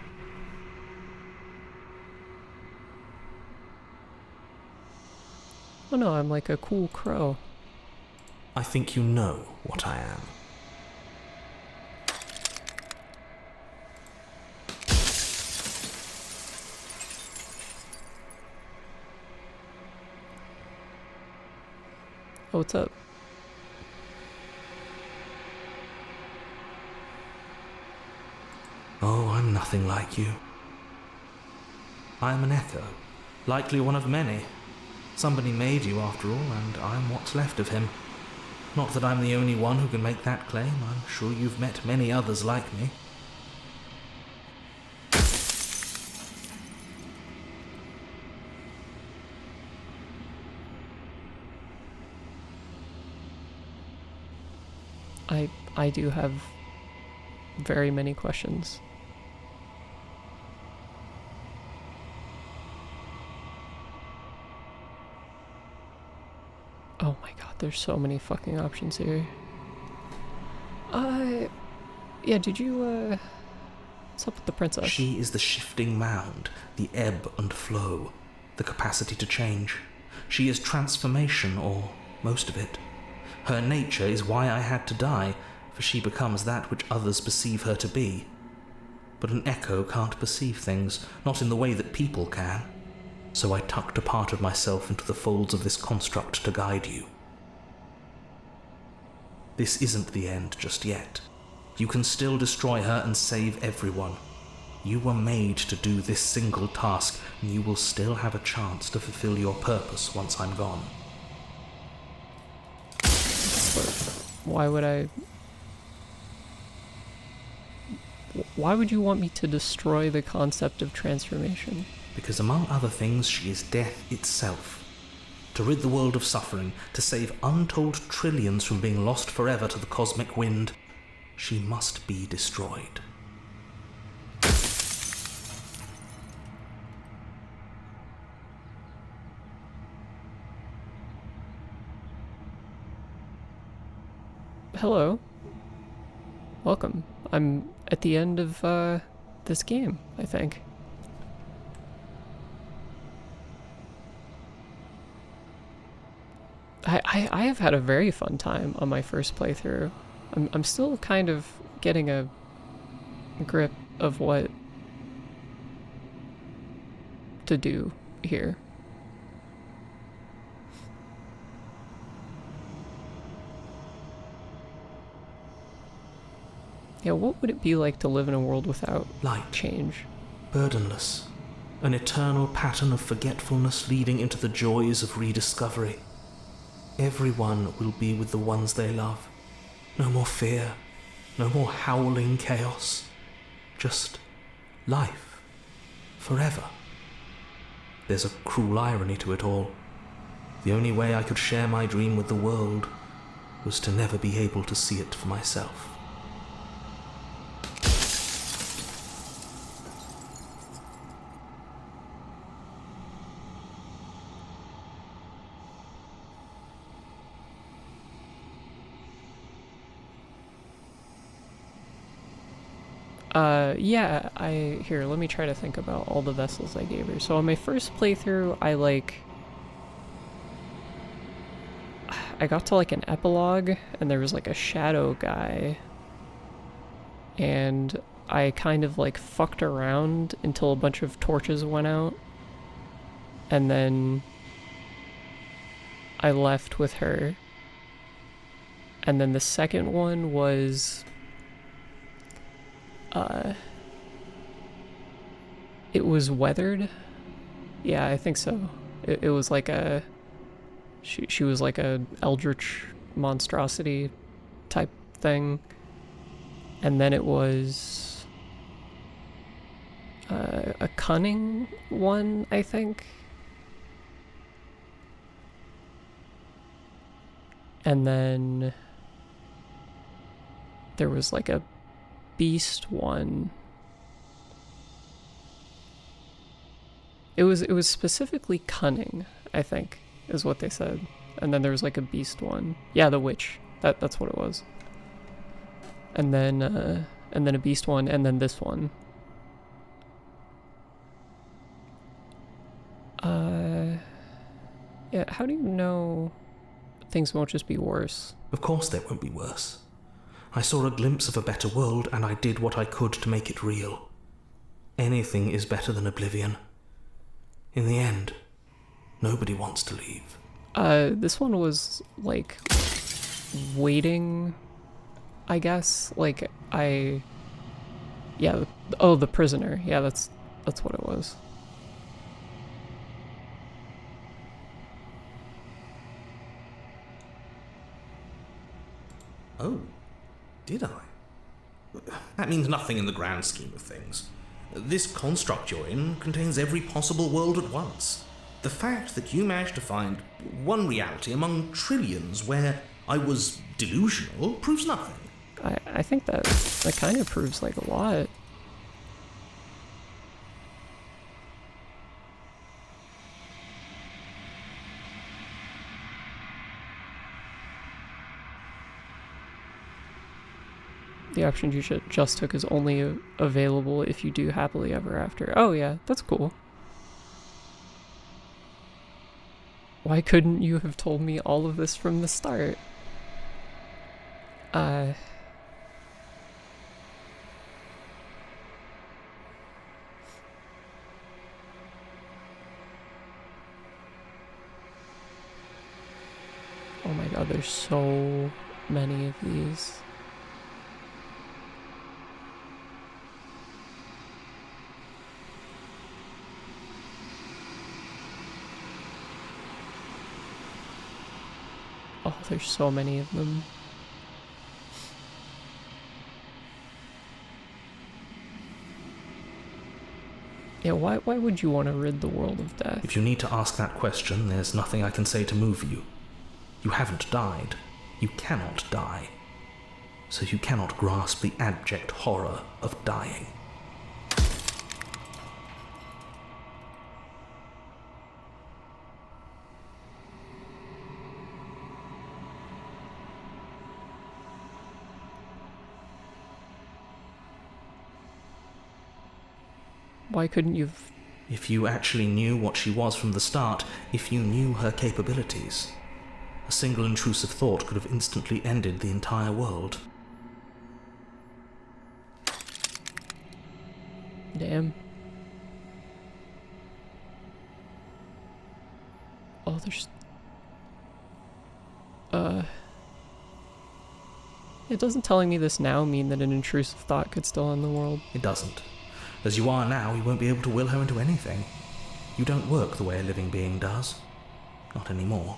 Oh no, I'm like a cool crow. I think you know what I am. Oh, what's up? Oh, I'm nothing like you. I am an echo, likely one of many. Somebody made you after all, and I'm what's left of him. Not that I'm the only one who can make that claim. I'm sure you've met many others like me. I do have very many questions. Oh my god, there's so many fucking options here. Yeah, did you, what's up with the princess? She is the shifting mound, the ebb and flow, the capacity to change. She is transformation, or most of it. Her nature is why I had to die, for she becomes that which others perceive her to be. But an echo can't perceive things, not in the way that people can. So I tucked a part of myself into the folds of this construct to guide you. This isn't the end just yet. You can still destroy her and save everyone. You were made to do this single task, and you will still have a chance to fulfill your purpose once I'm gone. Why would you want me to destroy the concept of transformation? Because among other things, she is death itself. To rid the world of suffering, to save untold trillions from being lost forever to the cosmic wind, she must be destroyed. Hello. Welcome. I'm at the end of this game, I think. I have had a very fun time on my first playthrough. I'm still kind of getting a grip of what to do here. Yeah, what would it be like to live in a world without Light, change? burdenless, an eternal pattern of forgetfulness leading into the joys of rediscovery. Everyone will be with the ones they love. No more fear, no more howling chaos. Just life, forever. There's a cruel irony to it all. The only way I could share my dream with the world was to never be able to see it for myself. Yeah, here, let me try to think about all the vessels I gave her. So on my first playthrough, I got to like an epilogue, and there was like a shadow guy, and I kind of like fucked around until a bunch of torches went out, and then I left with her. And then the second one was it was weathered. Yeah, I think so. It was like a she was like a eldritch monstrosity type thing. And then it was a cunning one, I think. And then there was like a beast one. It was specifically cunning, I think, is what they said. And then there was like a beast one. Yeah, the witch. That's what it was. And then a beast one, and then this one. Yeah, how do you know things won't just be worse? Of course they won't be worse. I saw a glimpse of a better world, and I did what I could to make it real. Anything is better than oblivion. In the end, nobody wants to leave. This one was, like, waiting, I guess. Like, Yeah, oh, the prisoner. Yeah, that's what it was. Oh, did I? That means nothing in the grand scheme of things. This construct you're in contains every possible world at once. The fact that you managed to find one reality among trillions where I was delusional proves nothing. I think that kind of proves like a lot. The option you just took is only available if you do happily ever after. Oh yeah, that's cool. Why couldn't you have told me all of this from the start? Oh my god, there's so many of these. Oh, there's so many of them. Yeah, why would you want to rid the world of death? If you need to ask that question, there's nothing I can say to move you. You haven't died. You cannot die. So you cannot grasp the abject horror of dying. Why couldn't you? If you actually knew what she was from the start, if you knew her capabilities, a single intrusive thought could have instantly ended the entire world. Damn. Oh, there's... It doesn't telling me this now mean that an intrusive thought could still end the world. It doesn't. As you are now, you won't be able to will her into anything. You don't work the way a living being does. Not anymore.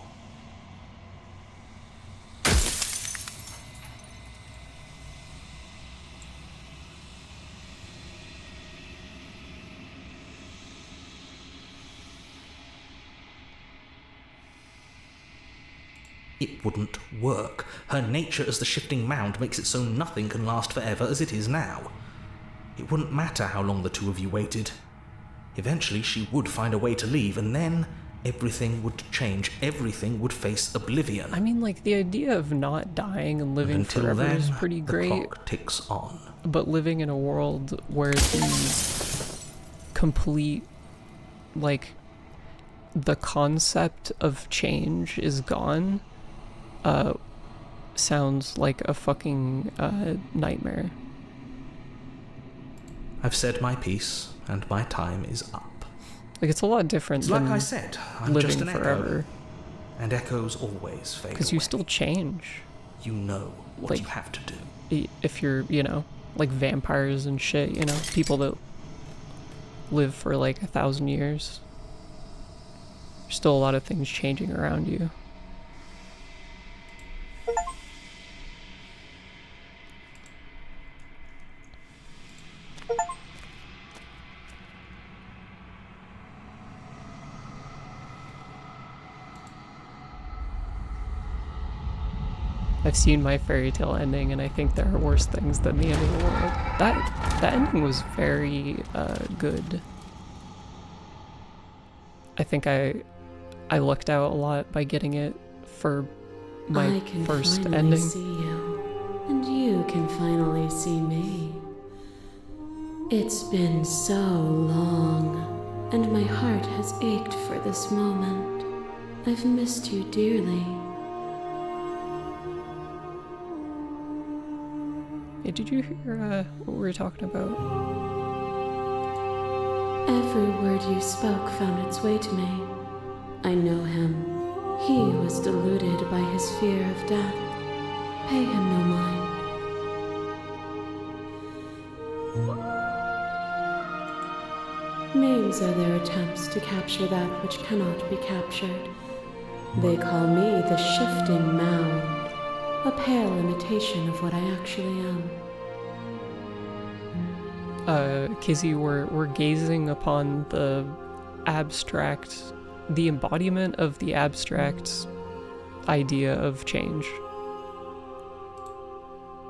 It wouldn't work. Her nature as the shifting mound makes it so nothing can last forever as it is now. It wouldn't matter how long the two of you waited. Eventually she would find a way to leave, and then everything would change. Everything would face oblivion. I mean, like, the idea of not dying and living Until forever then, is pretty great. The clock ticks on. But living in a world where the complete, like, the concept of change is gone, sounds like a fucking nightmare. I've said my piece, and my time is up. Like, it's a lot different It's than like I said, I'm living just an forever. echo. And echoes always fade away. Because you still change. You know what like, you have to do. If you're, you know, like vampires and shit, you know, people that live for like 1,000 years. There's still a lot of things changing around you. I've seen my fairy tale ending, and I think there are worse things than the end of the world. That ending was very good. I think I lucked out a lot by getting it for my first I can finally ending. see you, and you can finally see me. It's been so long, and my heart has ached for this moment. I've missed you dearly. Hey, did you hear what we were talking about? Every word you spoke found its way to me. I know him. He was deluded by his fear of death. Pay him no mind. Games are their attempts to capture that which cannot be captured. They call me the shifting mound, a pale imitation of what I actually am. Kizzy, we're gazing upon the embodiment of the abstract idea of change.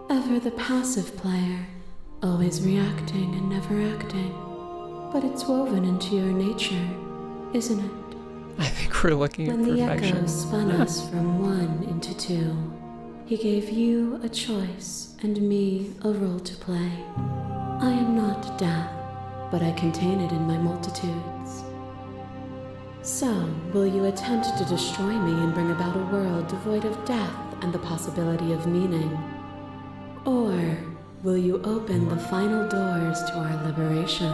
Ever the passive player, always reacting and never acting. But it's woven into your nature, isn't it? I think we're looking at When the perfection. echo spun us from one into two, he gave you a choice and me a role to play. I am not death, but I contain it in my multitudes. So, will you attempt to destroy me and bring about a world devoid of death and the possibility of meaning? Or will you open the final doors to our liberation?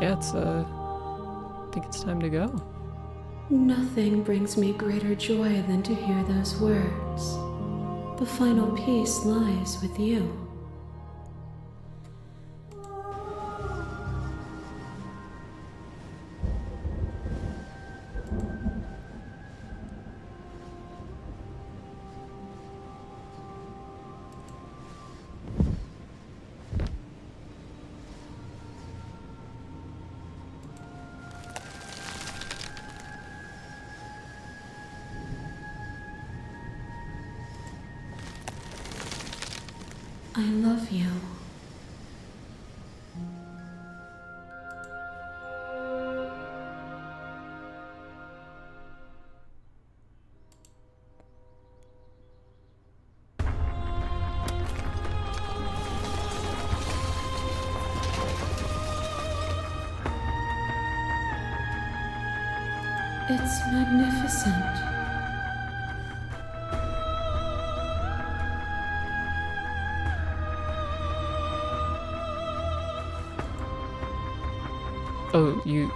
Yeah, I think it's time to go. Nothing brings me greater joy than to hear those words. The final piece lies with you. I love you. It's magnificent. Oh, you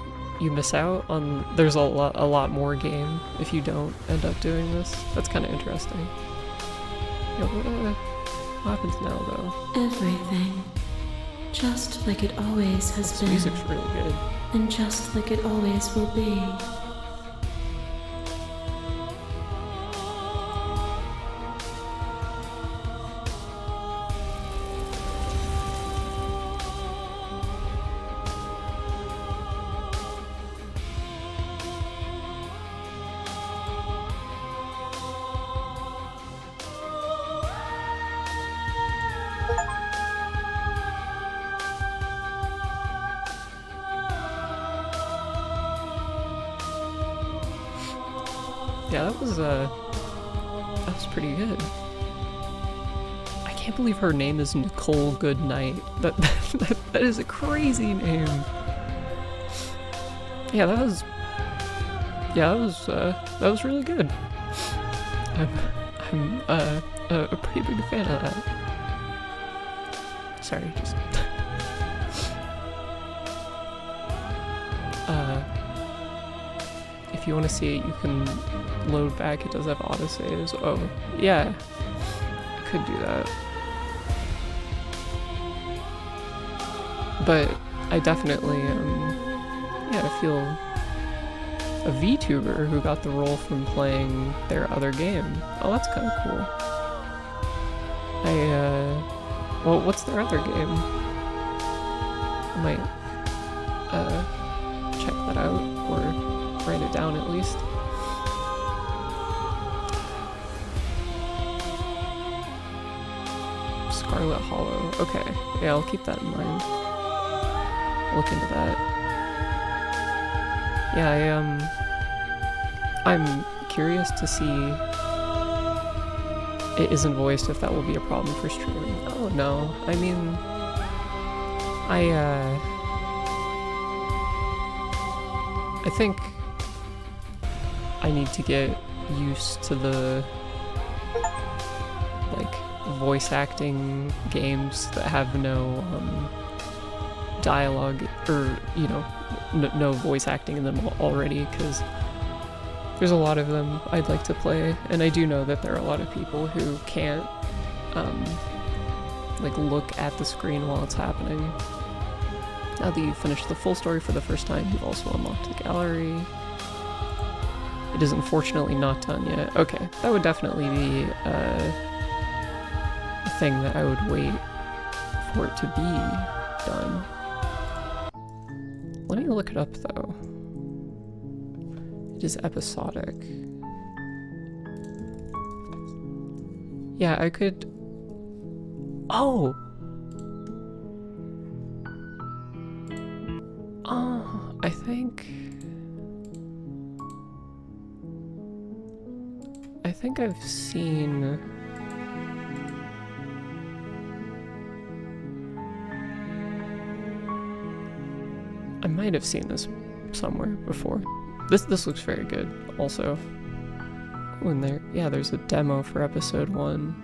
miss out on. There's a lot more game if you don't end up doing this. That's kind of interesting. Yeah, what happens now though? Everything. Just like it always has This been. music's really good. And just like it always will be. Yeah, that was pretty good. I can't believe her name is Nicole Goodnight. That is a crazy name. Yeah, that was really good. I'm a pretty big fan of that. Sorry, just if you want to see it, you can load back. It does have autosaves. Oh, yeah, I could do that. But I definitely, yeah, I feel a VTuber who got the role from playing their other game. Oh, that's kind of cool. Well, what's their other game? I might, check that out, or write it down at least. Scarlet Hollow. Okay, yeah, I'll keep that in mind. Look into that. Yeah, I'm curious to see. It isn't voiced, if that will be a problem for streaming. Oh no, I mean, I think I need to get used to the like voice acting games that have no dialogue, or you know, no voice acting in them already, because there's a lot of them I'd like to play, and I do know that there are a lot of people who can't like look at the screen while it's happening. Now that you've finished the full story for the first time, you've also unlocked the gallery. It is unfortunately not done yet. Okay, that would definitely be a thing that I would wait for it to be done. Let me look it up though. It is episodic. Yeah, I could... Oh! Oh, I think I've seen... I might have seen this somewhere before. This looks very good, also. Oh, and there's a demo for episode 1.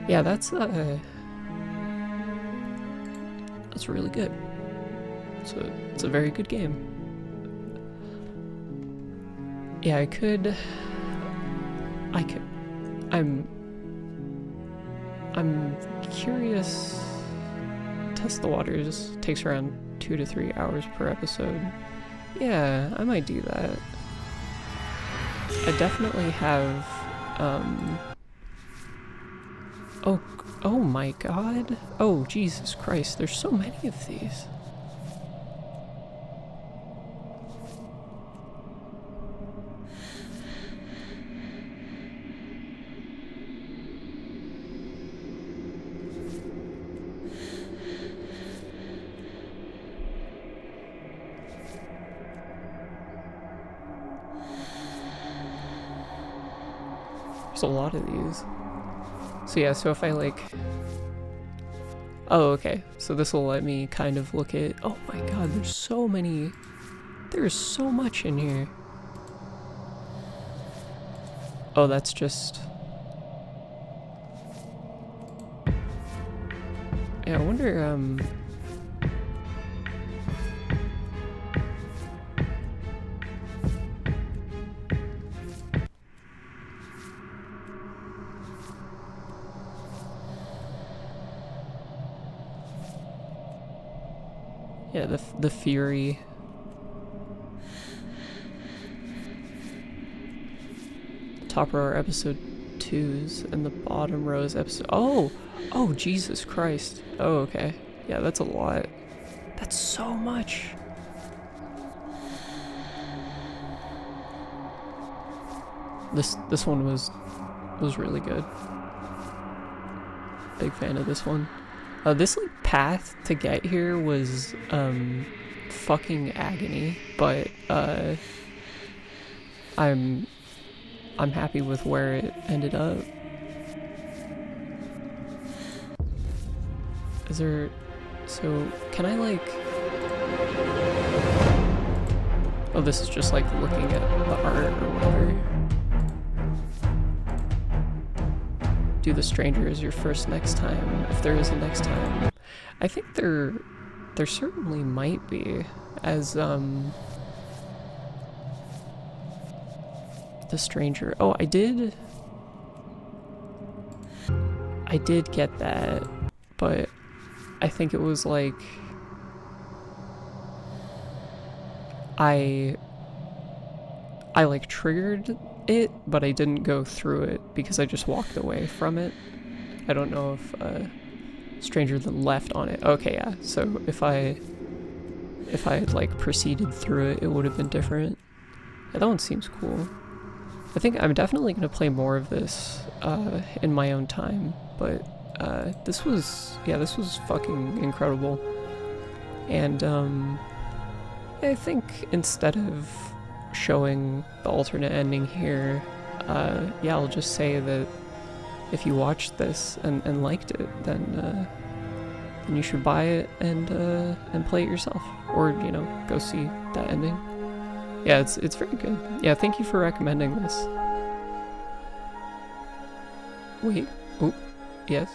Yeah, that's really good. It's a very good game. Yeah, I'm curious. Test the Waters takes around 2 to 3 hours per episode. Yeah, I might do that. I definitely have, oh my god. Oh, Jesus Christ, there's so many of these. There's a lot of these. So yeah, so if I like... Oh, okay. So this will let me kind of look at... Oh my god, there's so many... There's so much in here. Oh, that's just... Yeah, I wonder, yeah, the Fury. Top row are episode 2s, and the bottom row is episode... Oh! Oh, Jesus Christ. Oh, okay. Yeah, that's a lot. That's so much. This one was really good. Big fan of this one. This like path to get here was fucking agony, but I'm happy with where it ended up. Is there... So, can I like... Oh, this is just like looking at the art or whatever. Do the stranger as your first next time, if there is a next time. I think there certainly might be, as the stranger. Oh, I did get that, but I think it was like I like triggered it, but I didn't go through it because I just walked away from it. I don't know if stranger than left on it. Okay, yeah. So if I had like proceeded through it, it would have been different. Yeah, that one seems cool. I think I'm definitely gonna play more of this in my own time, but this was fucking incredible. And I think instead of showing the alternate ending here, yeah, I'll just say that if you watched this and liked it, then you should buy it and play it yourself, or you know, go see that ending. Yeah, it's very good. Yeah, thank you for recommending this. Wait. Oh, yes.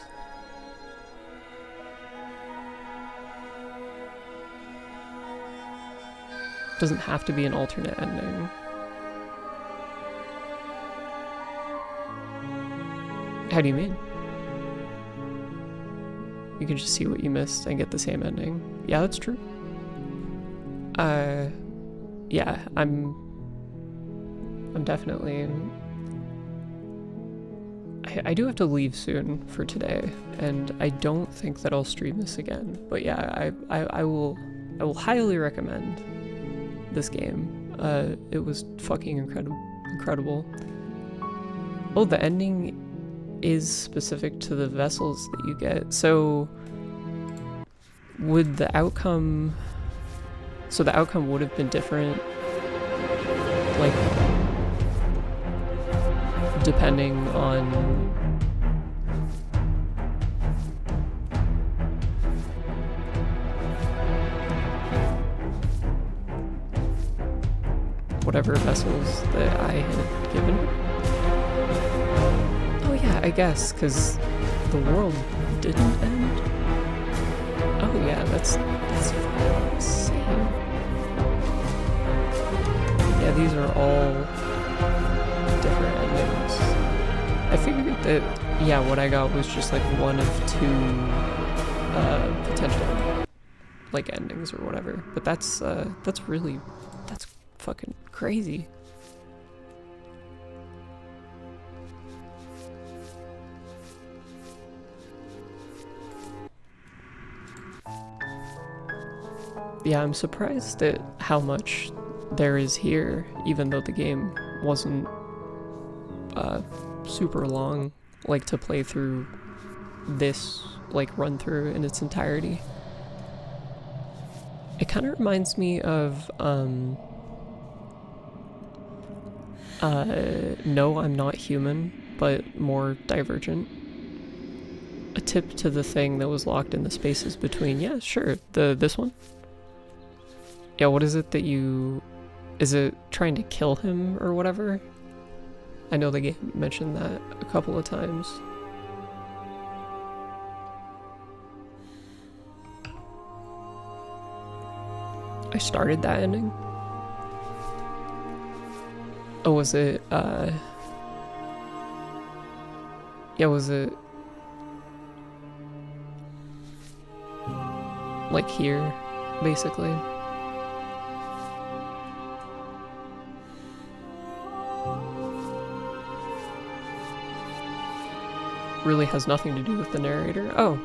Doesn't have to be an alternate ending. How do you mean? You can just see what you missed and get the same ending. Yeah, that's true. Yeah, I'm definitely... I do have to leave soon for today, and I don't think that I'll stream this again. But yeah, I will highly recommend this game. It was fucking incredible. Oh, the ending is specific to the vessels that you get. So would the outcome... So the outcome would have been different, like, depending on... whatever vessels that I had given. Oh yeah, I guess, because the world didn't end. Oh yeah, that's fucking insane. Yeah, these are all different endings. I figured that, yeah, what I got was just like one of two potential like endings or whatever. But that's fucking crazy. Yeah, I'm surprised at how much there is here, even though the game wasn't super long, like to play through this, like run through in its entirety. It kind of reminds me of No, I'm Not Human, but more Divergent. A tip to the thing that was locked in the spaces between. Yeah, sure. This one? Yeah, what is it that you... Is it trying to kill him or whatever? I know the game mentioned that a couple of times. I started that ending. Oh, was it, yeah, was it... like here, basically? Really has nothing to do with the narrator. Oh,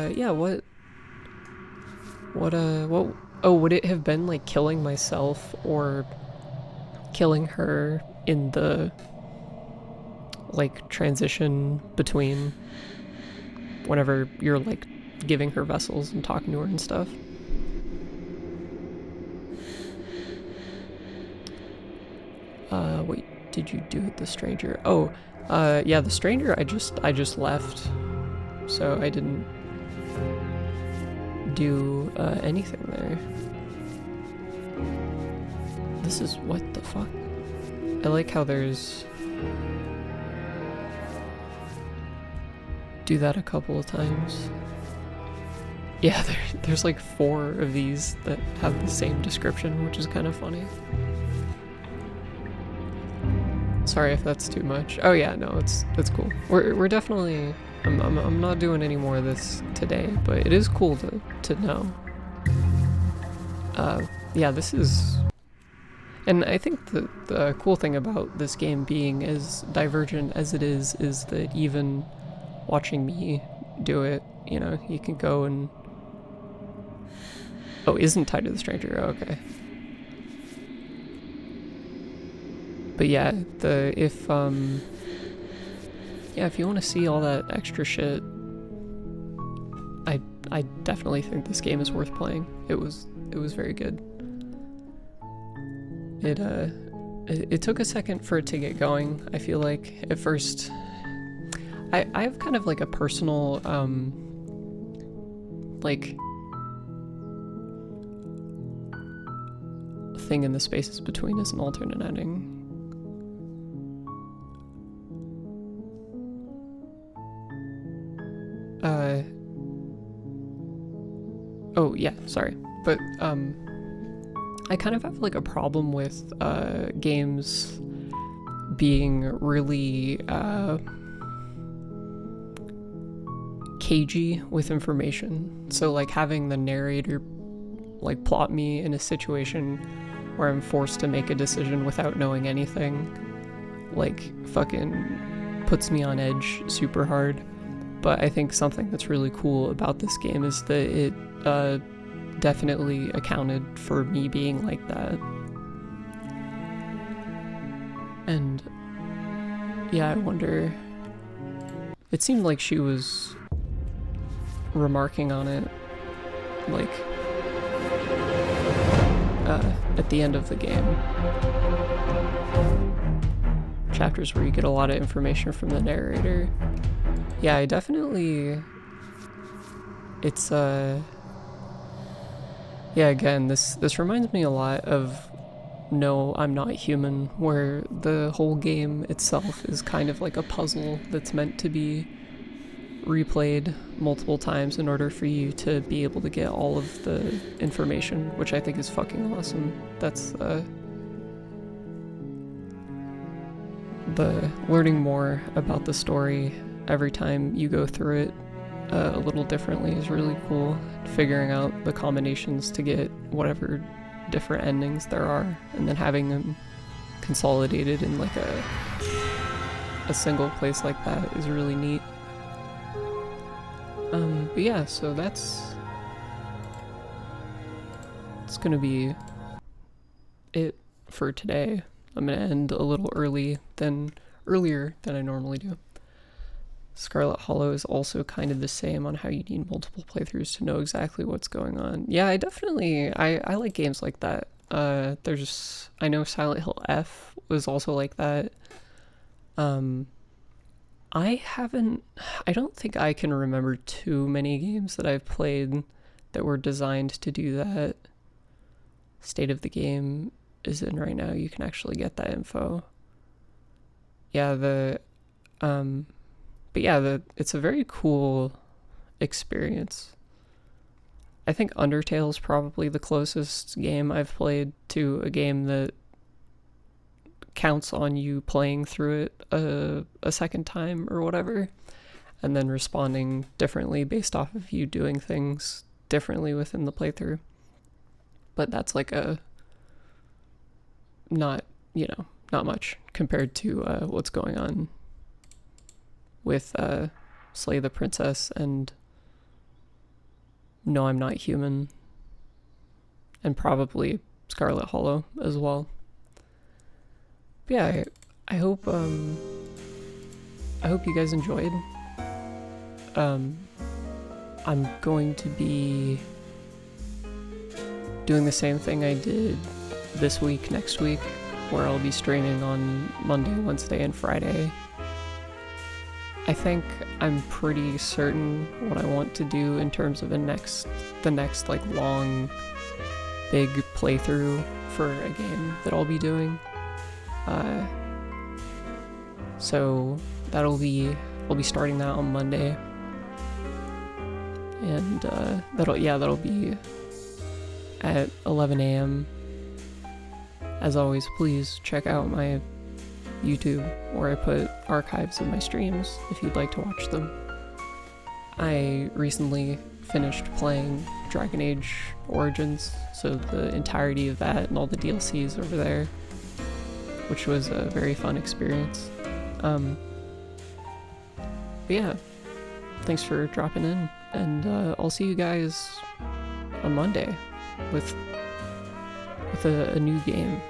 yeah, what, oh, would it have been like killing myself or killing her in the, like, transition between whenever you're, like, giving her vessels and talking to her and stuff? Wait, did you do it the stranger? Oh, yeah, the stranger I just left, so I didn't do anything there. This is what the fuck? I like how there's... do that a couple of times. Yeah, there's like 4 of these that have the same description, which is kind of funny. Sorry if that's too much. Oh yeah, no, it's cool. We're definitely... I'm not doing any more of this today, but it is cool to know. Yeah, this is... And I think the cool thing about this game being as divergent as it is that even watching me do it, you know, you can go and... Oh, isn't tied to the stranger. Oh, okay. But yeah, if you want to see all that extra shit, I definitely think this game is worth playing. It was very good. It took a second for it to get going. I feel like at first I have kind of like a personal like everything in the spaces between is an alternate ending. Oh yeah, sorry. But I kind of have like a problem with games being really cagey with information. So like having the narrator like plot me in a situation where I'm forced to make a decision without knowing anything, like fucking puts me on edge super hard. But I think something that's really cool about this game is that it definitely accounted for me being like that. And yeah, I wonder, it seemed like she was remarking on it like at the end of the game, chapters where you get a lot of information from the narrator. Yeah, I definitely, it's yeah, again, this reminds me a lot of No, I'm Not Human, where the whole game itself is kind of like a puzzle that's meant to be replayed multiple times in order for you to be able to get all of the information, which I think is fucking awesome. That's the learning more about the story every time you go through it a little differently is really cool. Figuring out the combinations to get whatever different endings there are, and then having them consolidated in like a single place like that is really neat. But yeah, so it's gonna be it for today. I'm gonna end a little earlier than I normally do. Scarlet Hollow is also kind of the same on how you need multiple playthroughs to know exactly what's going on. Yeah, I definitely, I like games like that. I know Silent Hill F was also like that. I don't think I can remember too many games that I've played that were designed to do that. State of the Game is in right now. You can actually get that info. Yeah, but yeah, it's a very cool experience. I think Undertale is probably the closest game I've played to a game that counts on you playing through it a second time or whatever, and then responding differently based off of you doing things differently within the playthrough. But that's like not much compared to what's going on with Slay the Princess and No, I'm Not Human, and probably Scarlet Hollow as well. But yeah, I hope you guys enjoyed. I'm going to be doing the same thing I did this week, next week, where I'll be streaming on Monday, Wednesday, and Friday. I think I'm pretty certain what I want to do in terms of the next like long, big playthrough for a game that I'll be doing. So I'll be starting that on Monday, and that'll be at 11 a.m. As always, please check out my YouTube, where I put archives of my streams if you'd like to watch them. I recently finished playing Dragon Age Origins, so the entirety of that and all the DLCs over there, which was a very fun experience. But yeah, thanks for dropping in, and I'll see you guys on Monday with a new game.